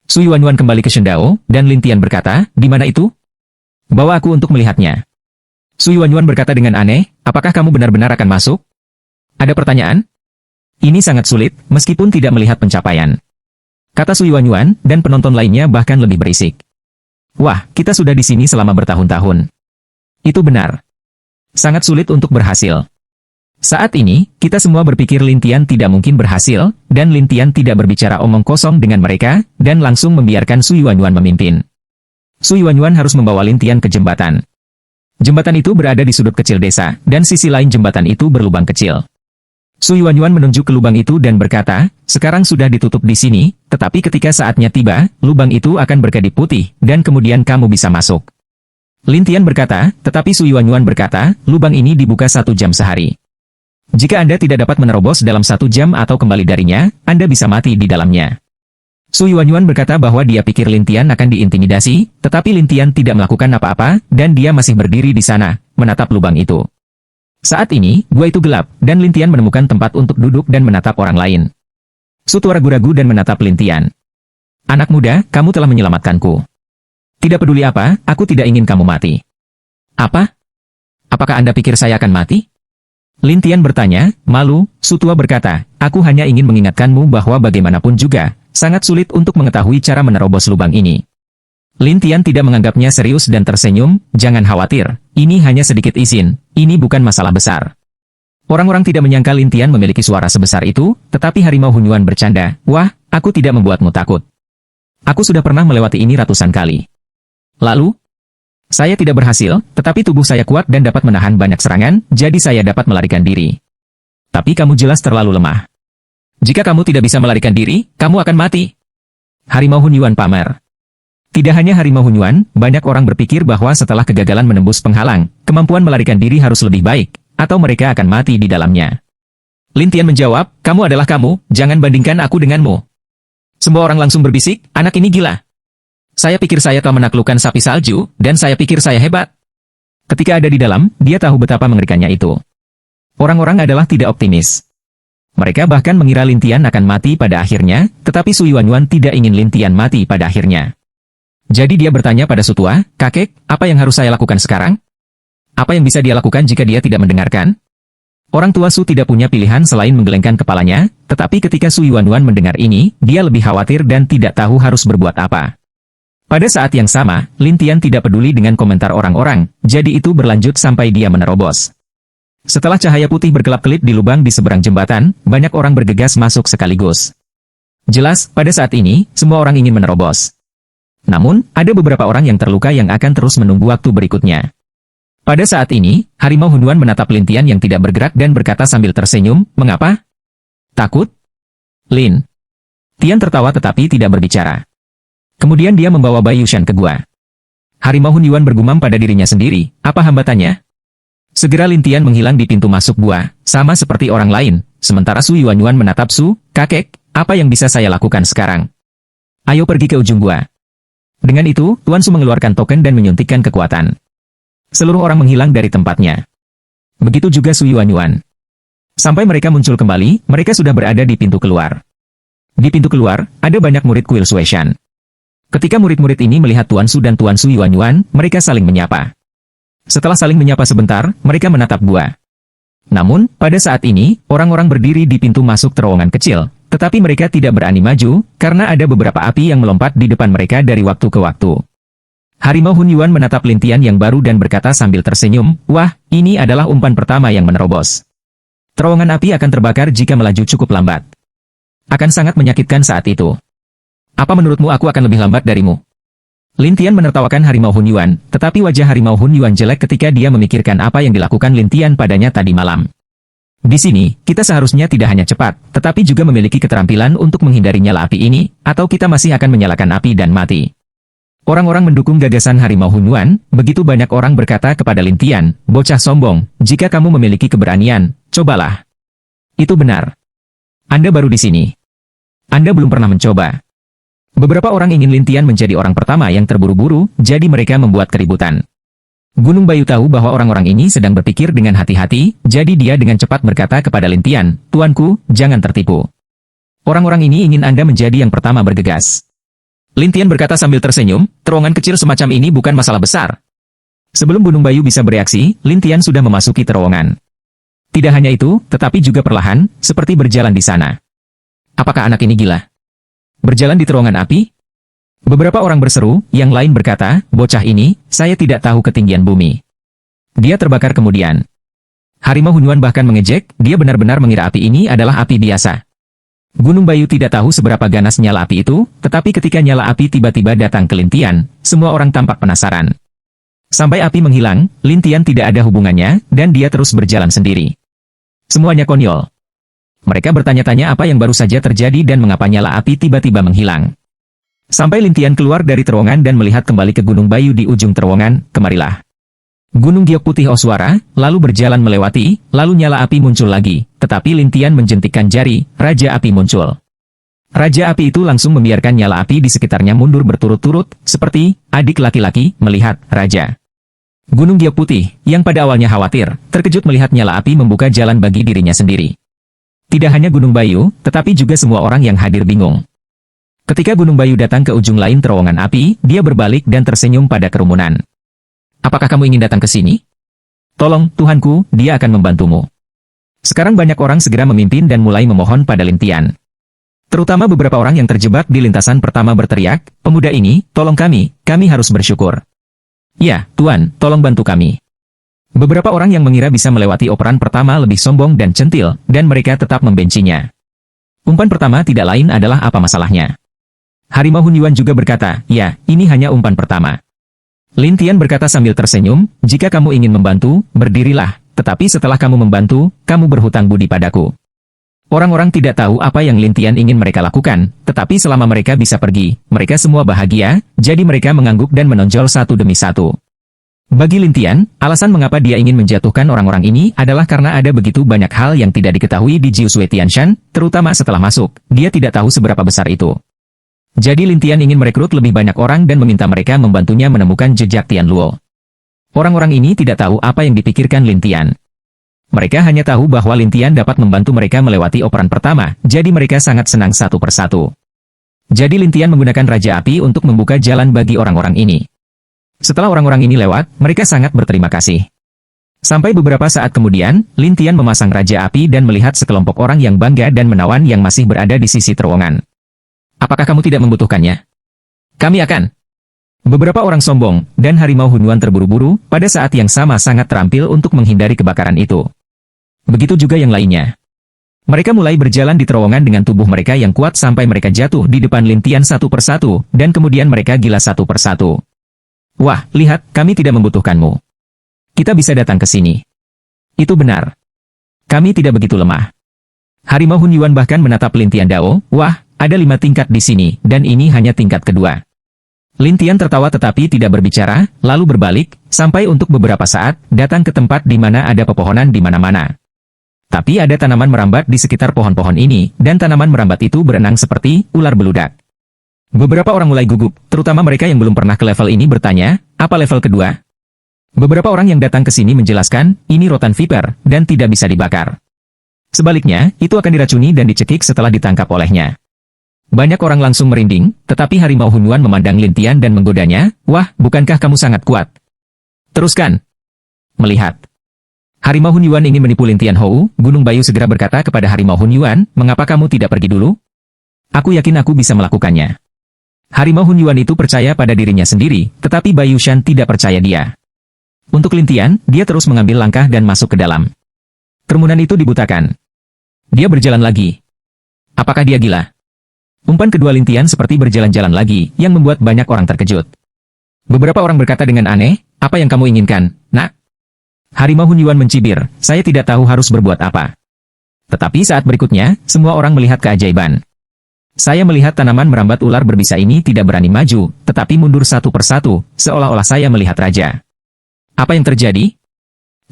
S1: Su Yuanyuan kembali ke Shendao, dan Lin Tian berkata, "Di mana itu? Bawa aku untuk melihatnya." Su Yuanyuan berkata dengan aneh, "Apakah kamu benar-benar akan masuk?" "Ada pertanyaan?" "Ini sangat sulit, meskipun tidak melihat pencapaian," kata Su Yuanyuan, dan penonton lainnya bahkan lebih berisik. "Wah, kita sudah di sini selama bertahun-tahun." "Itu benar. Sangat sulit untuk berhasil." Saat ini, kita semua berpikir Lin Tian tidak mungkin berhasil, dan Lin Tian tidak berbicara omong kosong dengan mereka, dan langsung membiarkan Su Yuanyuan memimpin. Su Yuanyuan harus membawa Lin Tian ke jembatan. Jembatan itu berada di sudut kecil desa, dan sisi lain jembatan itu berlubang kecil. Su Yuanyuan menunjuk ke lubang itu dan berkata, "Sekarang sudah ditutup di sini, tetapi ketika saatnya tiba, lubang itu akan berkedip putih, dan kemudian kamu bisa masuk." Lin Tian berkata, tetapi Su Yuanyuan berkata, "Lubang ini dibuka 1 jam sehari. Jika Anda tidak dapat menerobos dalam 1 jam atau kembali darinya, Anda bisa mati di dalamnya." Su Yuanyuan berkata bahwa dia pikir Lin Tian akan diintimidasi, tetapi Lin Tian tidak melakukan apa-apa, dan dia masih berdiri di sana, menatap lubang itu. Saat ini, gua itu gelap, dan Lin Tian menemukan tempat untuk duduk dan menatap orang lain. Su Tua ragu-ragu dan menatap Lin Tian. "Anak muda, kamu telah menyelamatkanku. Tidak peduli apa, aku tidak ingin kamu mati." "Apa? Apakah Anda pikir saya akan mati?" Lin Tian bertanya, malu. Su Tua berkata, "Aku hanya ingin mengingatkanmu bahwa bagaimanapun juga, sangat sulit untuk mengetahui cara menerobos lubang ini." Lin Tian tidak menganggapnya serius dan tersenyum, "Jangan khawatir, ini hanya sedikit izin, ini bukan masalah besar." Orang-orang tidak menyangka Lin Tian memiliki suara sebesar itu, tetapi Harimau Hunyuan bercanda, "Wah, aku tidak membuatmu takut. Aku sudah pernah melewati ini ratusan kali. Lalu, saya tidak berhasil, tetapi tubuh saya kuat dan dapat menahan banyak serangan, jadi saya dapat melarikan diri. Tapi kamu jelas terlalu lemah. Jika kamu tidak bisa melarikan diri, kamu akan mati." Harimau Hunyuan pamer. Tidak hanya Harimau Hunyuan, banyak orang berpikir bahwa setelah kegagalan menembus penghalang, kemampuan melarikan diri harus lebih baik, atau mereka akan mati di dalamnya. Lin Tian menjawab, "Kamu adalah kamu, jangan bandingkan aku denganmu." Semua orang langsung berbisik, "Anak ini gila. Saya pikir saya telah menaklukkan sapi salju, dan saya pikir saya hebat." Ketika ada di dalam, dia tahu betapa mengerikannya itu. Orang-orang adalah tidak optimis. Mereka bahkan mengira Lin Tian akan mati pada akhirnya, tetapi Su Yuanyuan tidak ingin Lin Tian mati pada akhirnya. Jadi dia bertanya pada Su Tua, "Kakek, apa yang harus saya lakukan sekarang? Apa yang bisa dia lakukan jika dia tidak mendengarkan?" Orang tua Su tidak punya pilihan selain menggelengkan kepalanya, tetapi ketika Su Yuanyuan mendengar ini, dia lebih khawatir dan tidak tahu harus berbuat apa. Pada saat yang sama, Lin Tian tidak peduli dengan komentar orang-orang, jadi itu berlanjut sampai dia menerobos. Setelah cahaya putih berkelap-kelip di lubang di seberang jembatan, banyak orang bergegas masuk sekaligus. Jelas, pada saat ini, semua orang ingin menerobos. Namun, ada beberapa orang yang terluka yang akan terus menunggu waktu berikutnya. Pada saat ini, Harimau Hunyuan menatap Lin Tian yang tidak bergerak dan berkata sambil tersenyum, "Mengapa? Takut?" Lin Tian tertawa tetapi tidak berbicara. Kemudian dia membawa Bai Yushan ke gua. Harimau Hunyuan bergumam pada dirinya sendiri, "Apa hambatannya?" Segera Lin Tian menghilang di pintu masuk gua, sama seperti orang lain, sementara Su Yuanyuan menatap Su, "Kakek, apa yang bisa saya lakukan sekarang? Ayo pergi ke ujung gua." Dengan itu, Tuan Su mengeluarkan token dan menyuntikkan kekuatan. Seluruh orang menghilang dari tempatnya. Begitu juga Su Yuanyuan. Sampai mereka muncul kembali, mereka sudah berada di pintu keluar. Di pintu keluar, ada banyak murid kuil Sueshan. Ketika murid-murid ini melihat Tuan Su dan Tuan Su Yuanyuan, mereka saling menyapa. Setelah saling menyapa sebentar, mereka menatap gua. Namun, pada saat ini, orang-orang berdiri di pintu masuk terowongan kecil, tetapi mereka tidak berani maju, karena ada beberapa api yang melompat di depan mereka dari waktu ke waktu. Harimau Hunyuan menatap Lin Tian yang baru dan berkata sambil tersenyum, "Wah, ini adalah umpan pertama yang menerobos. Terowongan api akan terbakar jika melaju cukup lambat. Akan sangat menyakitkan saat itu. Apa menurutmu aku akan lebih lambat darimu?" Lin Tian menertawakan Harimau Hunyuan, tetapi wajah Harimau Hunyuan jelek ketika dia memikirkan apa yang dilakukan Lin Tian padanya tadi malam. Di sini, kita seharusnya tidak hanya cepat, tetapi juga memiliki keterampilan untuk menghindari nyala api ini, atau kita masih akan menyalakan api dan mati. Orang-orang mendukung gagasan Harimau Hunyuan, begitu banyak orang berkata kepada Lin Tian, "Bocah sombong, jika kamu memiliki keberanian, cobalah." Itu benar. Anda baru di sini. Anda belum pernah mencoba. Beberapa orang ingin Lin Tian menjadi orang pertama yang terburu-buru, jadi mereka membuat keributan. Gunung Bayu tahu bahwa orang-orang ini sedang berpikir dengan hati-hati, jadi dia dengan cepat berkata kepada Lin Tian, "Tuanku, jangan tertipu. Orang-orang ini ingin Anda menjadi yang pertama bergegas." Lin Tian berkata sambil tersenyum, "Terowongan kecil semacam ini bukan masalah besar." Sebelum Gunung Bayu bisa bereaksi, Lin Tian sudah memasuki terowongan. Tidak hanya itu, tetapi juga perlahan, seperti berjalan di sana. Apakah anak ini gila? Berjalan di terowongan api? Beberapa orang berseru, yang lain berkata, "Bocah ini, saya tidak tahu ketinggian bumi." Dia terbakar kemudian. Harimau Hunyuan bahkan mengejek, dia benar-benar mengira api ini adalah api biasa. Gunung Bayu tidak tahu seberapa ganas nyala api itu, tetapi ketika nyala api tiba-tiba datang ke Lin Tian, semua orang tampak penasaran. Sampai api menghilang, Lin Tian tidak ada hubungannya, dan dia terus berjalan sendiri. Semuanya konyol. Mereka bertanya-tanya apa yang baru saja terjadi dan mengapa nyala api tiba-tiba menghilang. Sampai Lin Tian keluar dari terowongan dan melihat kembali ke Gunung Bayu di ujung terowongan, "Kemarilah." Gunung Giok Putih Oswara, lalu berjalan melewati, lalu nyala api muncul lagi, tetapi Lin Tian menjentikkan jari, Raja Api muncul. Raja Api itu langsung membiarkan nyala api di sekitarnya mundur berturut-turut, seperti adik laki-laki melihat Raja. Gunung Giok Putih, yang pada awalnya khawatir, terkejut melihat nyala api membuka jalan bagi dirinya sendiri. Tidak hanya Gunung Bayu, tetapi juga semua orang yang hadir bingung. Ketika Gunung Bayu datang ke ujung lain terowongan api, dia berbalik dan tersenyum pada kerumunan. "Apakah kamu ingin datang ke sini? Tolong, Tuhanku, dia akan membantumu." Sekarang banyak orang segera memimpin dan mulai memohon pada Lin Tian. Terutama beberapa orang yang terjebak di lintasan pertama berteriak, "Pemuda ini, tolong kami harus bersyukur." "Ya, Tuan, tolong bantu kami." Beberapa orang yang mengira bisa melewati operan pertama lebih sombong dan centil, dan mereka tetap membencinya. Umpan pertama tidak lain adalah apa masalahnya. Harimau Hunyuan juga berkata, "Ya, ini hanya umpan pertama." Lin Tian berkata sambil tersenyum, "Jika kamu ingin membantu, berdirilah, tetapi setelah kamu membantu, kamu berhutang budi padaku." Orang-orang tidak tahu apa yang Lin Tian ingin mereka lakukan, tetapi selama mereka bisa pergi, mereka semua bahagia, jadi mereka mengangguk dan menonjol satu demi satu. Bagi Lin Tian, alasan mengapa dia ingin menjatuhkan orang-orang ini adalah karena ada begitu banyak hal yang tidak diketahui di Jiuzhui Tianshan, terutama setelah masuk, dia tidak tahu seberapa besar itu. Jadi Lin Tian ingin merekrut lebih banyak orang dan meminta mereka membantunya menemukan jejak Tian Luo. Orang-orang ini tidak tahu apa yang dipikirkan Lin Tian. Mereka hanya tahu bahwa Lin Tian dapat membantu mereka melewati operan pertama, jadi mereka sangat senang satu persatu. Jadi Lin Tian menggunakan Raja Api untuk membuka jalan bagi orang-orang ini. Setelah orang-orang ini lewat, mereka sangat berterima kasih. Sampai beberapa saat kemudian, Lin Tian memasang Raja Api dan melihat sekelompok orang yang bangga dan menawan yang masih berada di sisi terowongan. "Apakah kamu tidak membutuhkannya? Kami akan." Beberapa orang sombong, dan Harimau Hunyuan terburu-buru, pada saat yang sama sangat terampil untuk menghindari kebakaran itu. Begitu juga yang lainnya. Mereka mulai berjalan di terowongan dengan tubuh mereka yang kuat sampai mereka jatuh di depan Lin Tian satu persatu, dan kemudian mereka gila satu persatu. "Wah, lihat, kami tidak membutuhkanmu." kita bisa datang ke sini. Itu benar. Kami tidak begitu lemah. Harimau Hunyuan bahkan menatap Lin Tian Dao, wah, ada 5 tingkat di sini, dan ini hanya tingkat kedua. Lin Tian tertawa tetapi tidak berbicara, lalu berbalik, sampai untuk beberapa saat, datang ke tempat di mana ada pepohonan di mana-mana. Tapi ada tanaman merambat di sekitar pohon-pohon ini, dan tanaman merambat itu berenang seperti ular beludak. Beberapa orang mulai gugup, terutama mereka yang belum pernah ke level ini bertanya, apa level kedua? Beberapa orang yang datang ke sini menjelaskan, ini rotan viper, dan tidak bisa dibakar. Sebaliknya, itu akan diracuni dan dicekik setelah ditangkap olehnya. Banyak orang langsung merinding, tetapi Harimau Hunyuan memandang Lin Tian dan menggodanya, wah, bukankah kamu sangat kuat? Teruskan. Melihat. Harimau Hunyuan ingin menipu Lin Tian Hou, Gunung Bayu segera berkata kepada Harimau Hunyuan, mengapa kamu tidak pergi dulu? Aku yakin aku bisa melakukannya. Harimau Hunyuan itu percaya pada dirinya sendiri, tetapi Bayu Shan tidak percaya dia. Untuk Lin Tian, dia terus mengambil langkah dan masuk ke dalam. Kerumunan itu dibutakan. Dia berjalan lagi. Apakah dia gila? Umpan kedua Lin Tian seperti berjalan-jalan lagi, yang membuat banyak orang terkejut. Beberapa orang berkata dengan aneh, apa yang kamu inginkan, nak? Harimau Hunyuan mencibir, saya tidak tahu harus berbuat apa. Tetapi saat berikutnya, semua orang melihat keajaiban. Saya melihat tanaman merambat ular berbisa ini tidak berani maju, tetapi mundur satu persatu, seolah-olah saya melihat raja. Apa yang terjadi?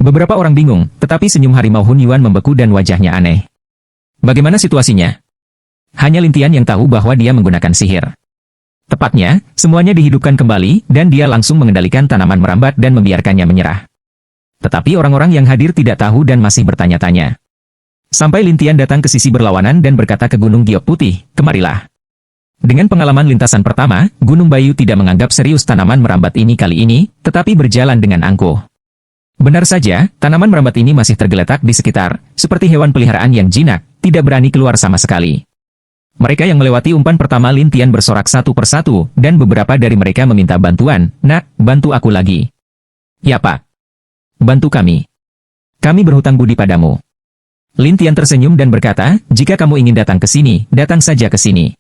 S1: Beberapa orang bingung, tetapi senyum Harimau Hunyuan membeku dan wajahnya aneh. Bagaimana situasinya? Hanya Lin Tian yang tahu bahwa dia menggunakan sihir. Tepatnya, semuanya dihidupkan kembali, dan dia langsung mengendalikan tanaman merambat dan membiarkannya menyerah. Tetapi orang-orang yang hadir tidak tahu dan masih bertanya-tanya. Sampai Lin Tian datang ke sisi berlawanan dan berkata ke Gunung Giok Putih, kemarilah. Dengan pengalaman lintasan pertama, Gunung Bayu tidak menganggap serius tanaman merambat ini kali ini, tetapi berjalan dengan angkuh. Benar saja, tanaman merambat ini masih tergeletak di sekitar, seperti hewan peliharaan yang jinak, tidak berani keluar sama sekali. Mereka yang melewati umpan pertama Lin Tian bersorak satu persatu, dan beberapa dari mereka meminta bantuan, nak, bantu aku lagi. Ya Pak. Bantu kami. Kami berhutang budi padamu. Lin Tian tersenyum dan berkata, jika kamu ingin datang ke sini, datang saja ke sini.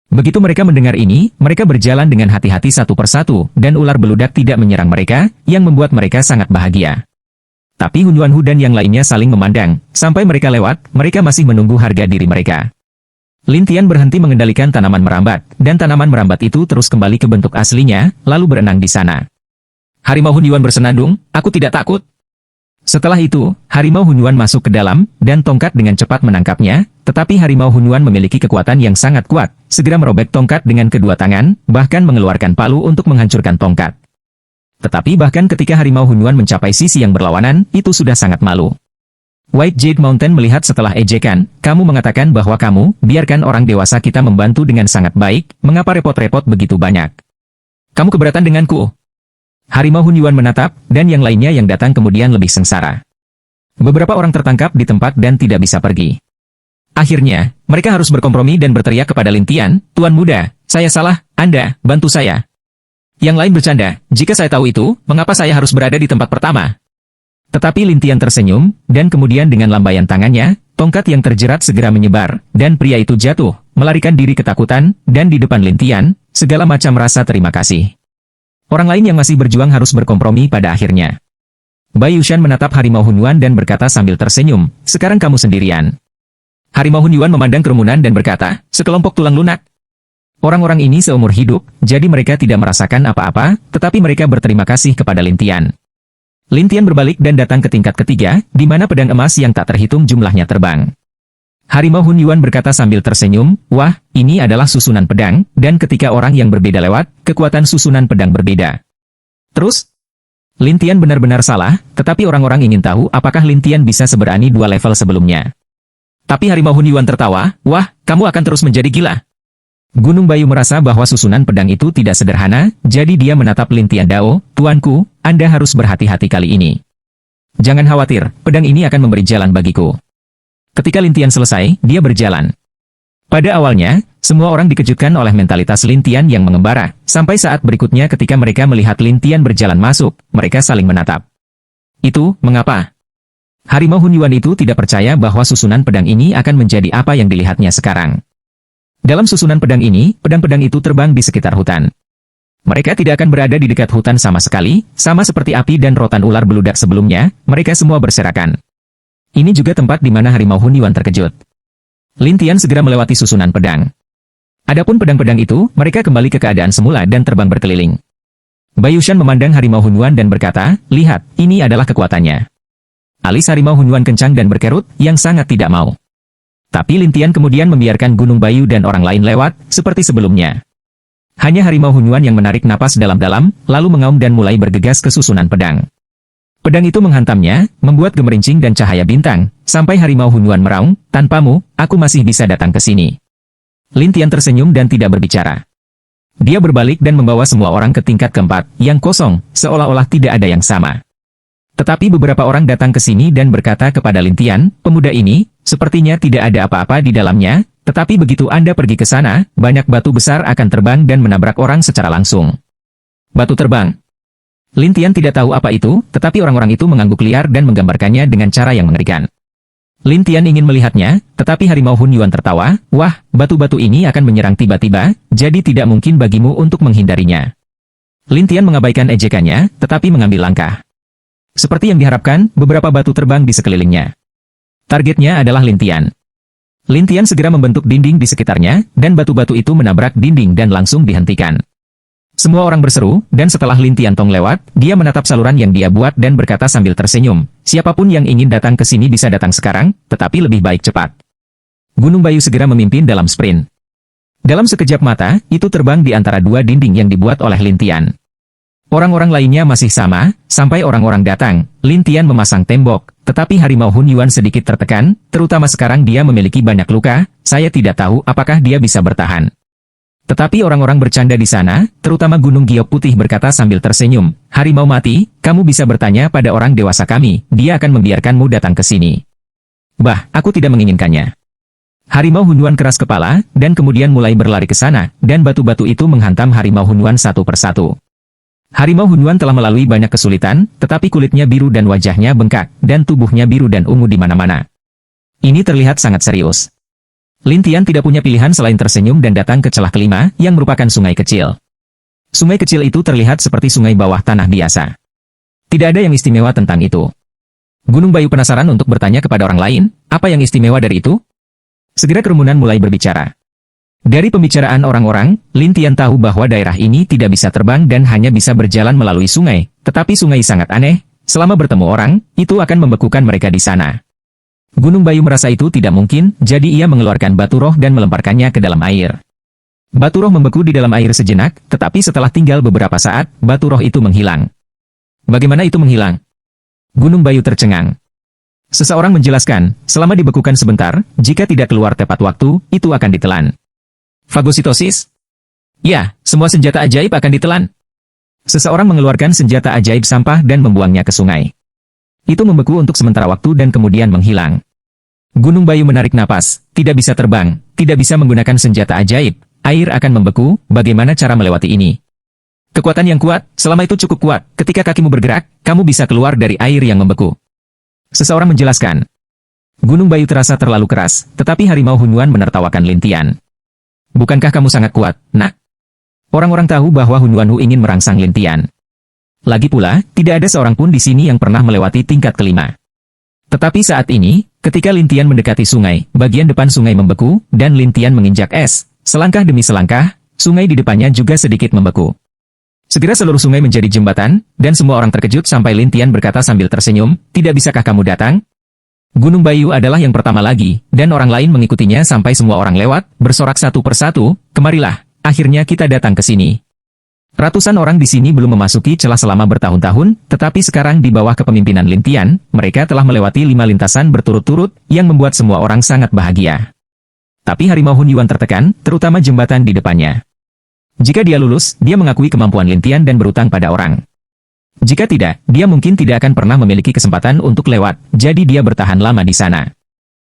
S1: Begitu mereka mendengar ini, mereka berjalan dengan hati-hati satu persatu, dan ular beludak tidak menyerang mereka, yang membuat mereka sangat bahagia. Tapi Hunyuan Hu dan yang lainnya saling memandang, sampai mereka lewat, mereka masih menunggu harga diri mereka. Lin Tian berhenti mengendalikan tanaman merambat, dan tanaman merambat itu terus kembali ke bentuk aslinya, lalu berenang di sana. Harimau Hunyuan bersenandung, aku tidak takut. Setelah itu, Harimau Hunyuan masuk ke dalam, dan tongkat dengan cepat menangkapnya, tetapi Harimau Hunyuan memiliki kekuatan yang sangat kuat, segera merobek tongkat dengan kedua tangan, bahkan mengeluarkan palu untuk menghancurkan tongkat. Tetapi bahkan ketika Harimau Hunyuan mencapai sisi yang berlawanan, itu sudah sangat malu. White Jade Mountain melihat setelah ejekan, kamu mengatakan bahwa kamu, biarkan orang dewasa kita membantu dengan sangat baik, mengapa repot-repot begitu banyak? Kamu keberatan denganku? Harimau Hunyuan menatap, dan yang lainnya yang datang kemudian lebih sengsara. Beberapa orang tertangkap di tempat dan tidak bisa pergi. Akhirnya, mereka harus berkompromi dan berteriak kepada Lin Tian, Tuan Muda, saya salah, Anda, bantu saya. Yang lain bercanda, jika saya tahu itu, mengapa saya harus berada di tempat pertama? Tetapi Lin Tian tersenyum, dan kemudian dengan lambaian tangannya, tongkat yang terjerat segera menyebar, dan pria itu jatuh, melarikan diri ketakutan, dan di depan Lin Tian, segala macam rasa terima kasih. Orang lain yang masih berjuang harus berkompromi pada akhirnya. Bai Yushan menatap Harimau Hunyuan dan berkata sambil tersenyum, sekarang kamu sendirian. Harimau Hunyuan memandang kerumunan dan berkata, sekelompok tulang lunak. Orang-orang ini seumur hidup, jadi mereka tidak merasakan apa-apa, tetapi mereka berterima kasih kepada Lin Tian. Lin Tian berbalik dan datang ke tingkat ketiga, di mana pedang emas yang tak terhitung jumlahnya terbang. Harimau Hunyuan berkata sambil tersenyum, wah, ini adalah susunan pedang, dan ketika orang yang berbeda lewat, kekuatan susunan pedang berbeda. Terus? Lin Tian benar-benar salah, tetapi orang-orang ingin tahu apakah Lin Tian bisa seberani 2 level sebelumnya. Tapi Harimau Hunyuan tertawa, wah, kamu akan terus menjadi gila. Gunung Bayu merasa bahwa susunan pedang itu tidak sederhana, jadi dia menatap Lin Tian Dao, tuanku, Anda harus berhati-hati kali ini. Jangan khawatir, pedang ini akan memberi jalan bagiku. Ketika Lin Tian selesai, dia berjalan. Pada awalnya, semua orang dikejutkan oleh mentalitas Lin Tian yang mengembara, sampai saat berikutnya ketika mereka melihat Lin Tian berjalan masuk, mereka saling menatap. Itu, mengapa? Harimau Hunyuan itu tidak percaya bahwa susunan pedang ini akan menjadi apa yang dilihatnya sekarang. Dalam susunan pedang ini, pedang-pedang itu terbang di sekitar hutan. Mereka tidak akan berada di dekat hutan sama sekali, sama seperti api dan rotan ular beludak sebelumnya, mereka semua berserakan. Ini juga tempat di mana harimau Hun Yuan terkejut. Lin Tian segera melewati susunan pedang. Adapun pedang-pedang itu, mereka kembali ke keadaan semula dan terbang berkeliling. Bai Yushan memandang harimau Hun Yuan dan berkata, lihat, ini adalah kekuatannya. Alis harimau Hun Yuan kencang dan berkerut, yang sangat tidak mau. Tapi Lin Tian kemudian membiarkan Gunung Bayu dan orang lain lewat, seperti sebelumnya. Hanya harimau Hun Yuan yang menarik napas dalam-dalam, lalu mengaum dan mulai bergegas ke susunan pedang. Pedang itu menghantamnya, membuat gemerincing dan cahaya bintang, sampai harimau Hun Yuan meraung, tanpamu, aku masih bisa datang ke sini. Lin Tian tersenyum dan tidak berbicara. Dia berbalik dan membawa semua orang ke tingkat keempat, yang kosong, seolah-olah tidak ada yang sama. Tetapi beberapa orang datang ke sini dan berkata kepada Lin Tian, pemuda ini, sepertinya tidak ada apa-apa di dalamnya, tetapi begitu Anda pergi ke sana, banyak batu besar akan terbang dan menabrak orang secara langsung. Batu terbang. Lin Tian tidak tahu apa itu, tetapi orang-orang itu mengangguk liar dan menggambarkannya dengan cara yang mengerikan. Lin Tian ingin melihatnya, tetapi harimau Hun Yuan tertawa, wah, batu-batu ini akan menyerang tiba-tiba, jadi tidak mungkin bagimu untuk menghindarinya. Lin Tian mengabaikan ejekannya, tetapi mengambil langkah. Seperti yang diharapkan, beberapa batu terbang di sekelilingnya. Targetnya adalah Lin Tian. Lin Tian segera membentuk dinding di sekitarnya, dan batu-batu itu menabrak dinding dan langsung dihentikan. Semua orang berseru, dan setelah Lin Tian Tong lewat, dia menatap saluran yang dia buat dan berkata sambil tersenyum, siapapun yang ingin datang ke sini bisa datang sekarang, tetapi lebih baik cepat. Gunung Bayu segera memimpin dalam sprint. Dalam sekejap mata, itu terbang di antara dua dinding yang dibuat oleh Lin Tian. Orang-orang lainnya masih sama, sampai orang-orang datang, Lin Tian memasang tembok, tetapi harimau Hun Yuan sedikit tertekan, terutama sekarang dia memiliki banyak luka, saya tidak tahu apakah dia bisa bertahan. Tetapi orang-orang bercanda di sana, terutama Gunung Giok Putih berkata sambil tersenyum, harimau mati, kamu bisa bertanya pada orang dewasa kami, dia akan membiarkanmu datang ke sini. Bah, aku tidak menginginkannya. Harimau Hun Yuan keras kepala, dan kemudian mulai berlari ke sana, dan batu-batu itu menghantam harimau Hun Yuan satu persatu. Harimau Hun Yuan telah melalui banyak kesulitan, tetapi kulitnya biru dan wajahnya bengkak, dan tubuhnya biru dan ungu di mana-mana. Ini terlihat sangat serius. Lin Tian tidak punya pilihan selain tersenyum dan datang ke celah kelima, yang merupakan sungai kecil. Sungai kecil itu terlihat seperti sungai bawah tanah biasa. Tidak ada yang istimewa tentang itu. Gunung Bayu penasaran untuk bertanya kepada orang lain, apa yang istimewa dari itu? Segera kerumunan mulai berbicara. Dari pembicaraan orang-orang, Lin Tian tahu bahwa daerah ini tidak bisa terbang dan hanya bisa berjalan melalui sungai, tetapi sungai sangat aneh, selama bertemu orang, itu akan membekukan mereka di sana. Gunung Bayu merasa itu tidak mungkin, jadi ia mengeluarkan batu roh dan melemparkannya ke dalam air. Batu roh membeku di dalam air sejenak, tetapi setelah tinggal beberapa saat, batu roh itu menghilang. Bagaimana itu menghilang? Gunung Bayu tercengang. Seseorang menjelaskan, selama dibekukan sebentar, jika tidak keluar tepat waktu, itu akan ditelan. Fagositosis? Ya, semua senjata ajaib akan ditelan. Seseorang mengeluarkan senjata ajaib sampah dan membuangnya ke sungai. Itu membeku untuk sementara waktu dan kemudian menghilang. Gunung Bayu menarik napas, tidak bisa terbang, tidak bisa menggunakan senjata ajaib, air akan membeku, bagaimana cara melewati ini? Kekuatan yang kuat, selama itu cukup kuat, ketika kakimu bergerak, kamu bisa keluar dari air yang membeku. Seseorang menjelaskan. Gunung Bayu terasa terlalu keras, tetapi harimau Hun Yuan menertawakan Lin Tian. Bukankah kamu sangat kuat, nak? Orang-orang tahu bahwa Hun Yuan ingin merangsang Lin Tian. Lagi pula, tidak ada seorang pun di sini yang pernah melewati tingkat kelima. Tetapi saat ini, ketika Lin Tian mendekati sungai, bagian depan sungai membeku, dan Lin Tian menginjak es, selangkah demi selangkah, sungai di depannya juga sedikit membeku. Segera seluruh sungai menjadi jembatan, dan semua orang terkejut sampai Lin Tian berkata sambil tersenyum, tidak bisakah kamu datang? Gunung Bayu adalah yang pertama lagi, dan orang lain mengikutinya sampai semua orang lewat, bersorak satu persatu, kemarilah, akhirnya kita datang ke sini. Ratusan orang di sini belum memasuki celah selama bertahun-tahun, tetapi sekarang di bawah kepemimpinan Lin Tian, mereka telah melewati 5 lintasan berturut-turut, yang membuat semua orang sangat bahagia. Tapi harimau Hun Yuan tertekan, terutama jembatan di depannya. Jika dia lulus, dia mengakui kemampuan Lin Tian dan berutang pada orang. Jika tidak, dia mungkin tidak akan pernah memiliki kesempatan untuk lewat, jadi dia bertahan lama di sana.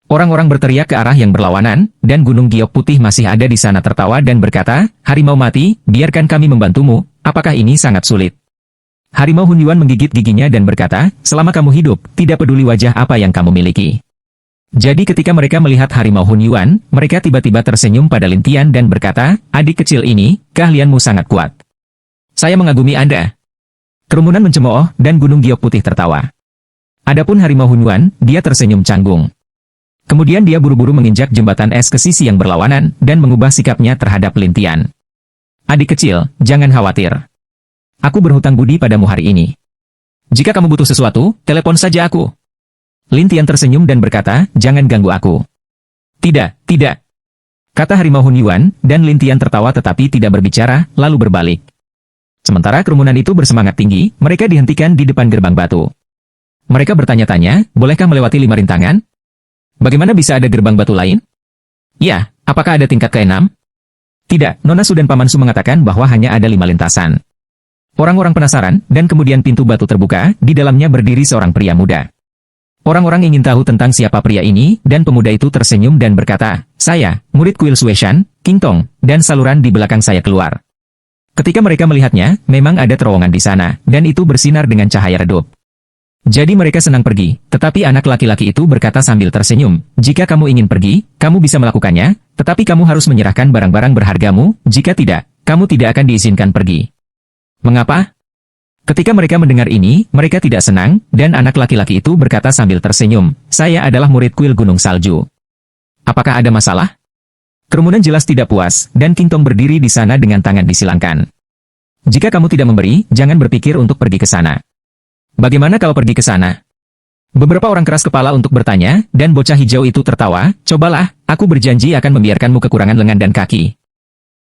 S1: Orang-orang berteriak ke arah yang berlawanan, dan Gunung Giok Putih masih ada di sana tertawa dan berkata, harimau mati, biarkan kami membantumu, apakah ini sangat sulit? Harimau Hun Yuan menggigit giginya dan berkata, selama kamu hidup, tidak peduli wajah apa yang kamu miliki. Jadi ketika mereka melihat harimau Hun Yuan, mereka tiba-tiba tersenyum pada Lin Tian dan berkata, adik kecil ini, keahlianmu sangat kuat. Saya mengagumi Anda. Kerumunan mencemooh dan Gunung Giok Putih tertawa. Adapun harimau Hunyuan, dia tersenyum canggung. Kemudian dia buru-buru menginjak jembatan es ke sisi yang berlawanan dan mengubah sikapnya terhadap Lin Tian. Adik kecil, jangan khawatir. Aku berhutang budi padamu hari ini. Jika kamu butuh sesuatu, telepon saja aku. Lin Tian tersenyum dan berkata, jangan ganggu aku. Tidak, tidak. Kata harimau Hunyuan, dan Lin Tian tertawa tetapi tidak berbicara, lalu berbalik. Sementara kerumunan itu bersemangat tinggi, mereka dihentikan di depan gerbang batu. Mereka bertanya-tanya, bolehkah melewati 5 rintangan? Bagaimana bisa ada gerbang batu lain? Ya, apakah ada tingkat ke-6? Tidak, Nona Su dan Paman Su mengatakan bahwa hanya ada 5 lintasan. Orang-orang penasaran, dan kemudian pintu batu terbuka, di dalamnya berdiri seorang pria muda. Orang-orang ingin tahu tentang siapa pria ini, dan pemuda itu tersenyum dan berkata, saya, murid kuil Sueshan, King Tong, dan saluran di belakang saya keluar. Ketika mereka melihatnya, memang ada terowongan di sana, dan itu bersinar dengan cahaya redup. Jadi mereka senang pergi, tetapi anak laki-laki itu berkata sambil tersenyum, jika kamu ingin pergi, kamu bisa melakukannya, tetapi kamu harus menyerahkan barang-barang berhargamu, jika tidak, kamu tidak akan diizinkan pergi. Mengapa? Ketika mereka mendengar ini, mereka tidak senang, dan anak laki-laki itu berkata sambil tersenyum, saya adalah murid kuil Gunung Salju. Apakah ada masalah? Kerumunan jelas tidak puas, dan King Tong berdiri di sana dengan tangan disilangkan. Jika kamu tidak memberi, jangan berpikir untuk pergi ke sana. Bagaimana kalau pergi ke sana? Beberapa orang keras kepala untuk bertanya, dan bocah hijau itu tertawa, cobalah, aku berjanji akan membiarkanmu kekurangan lengan dan kaki.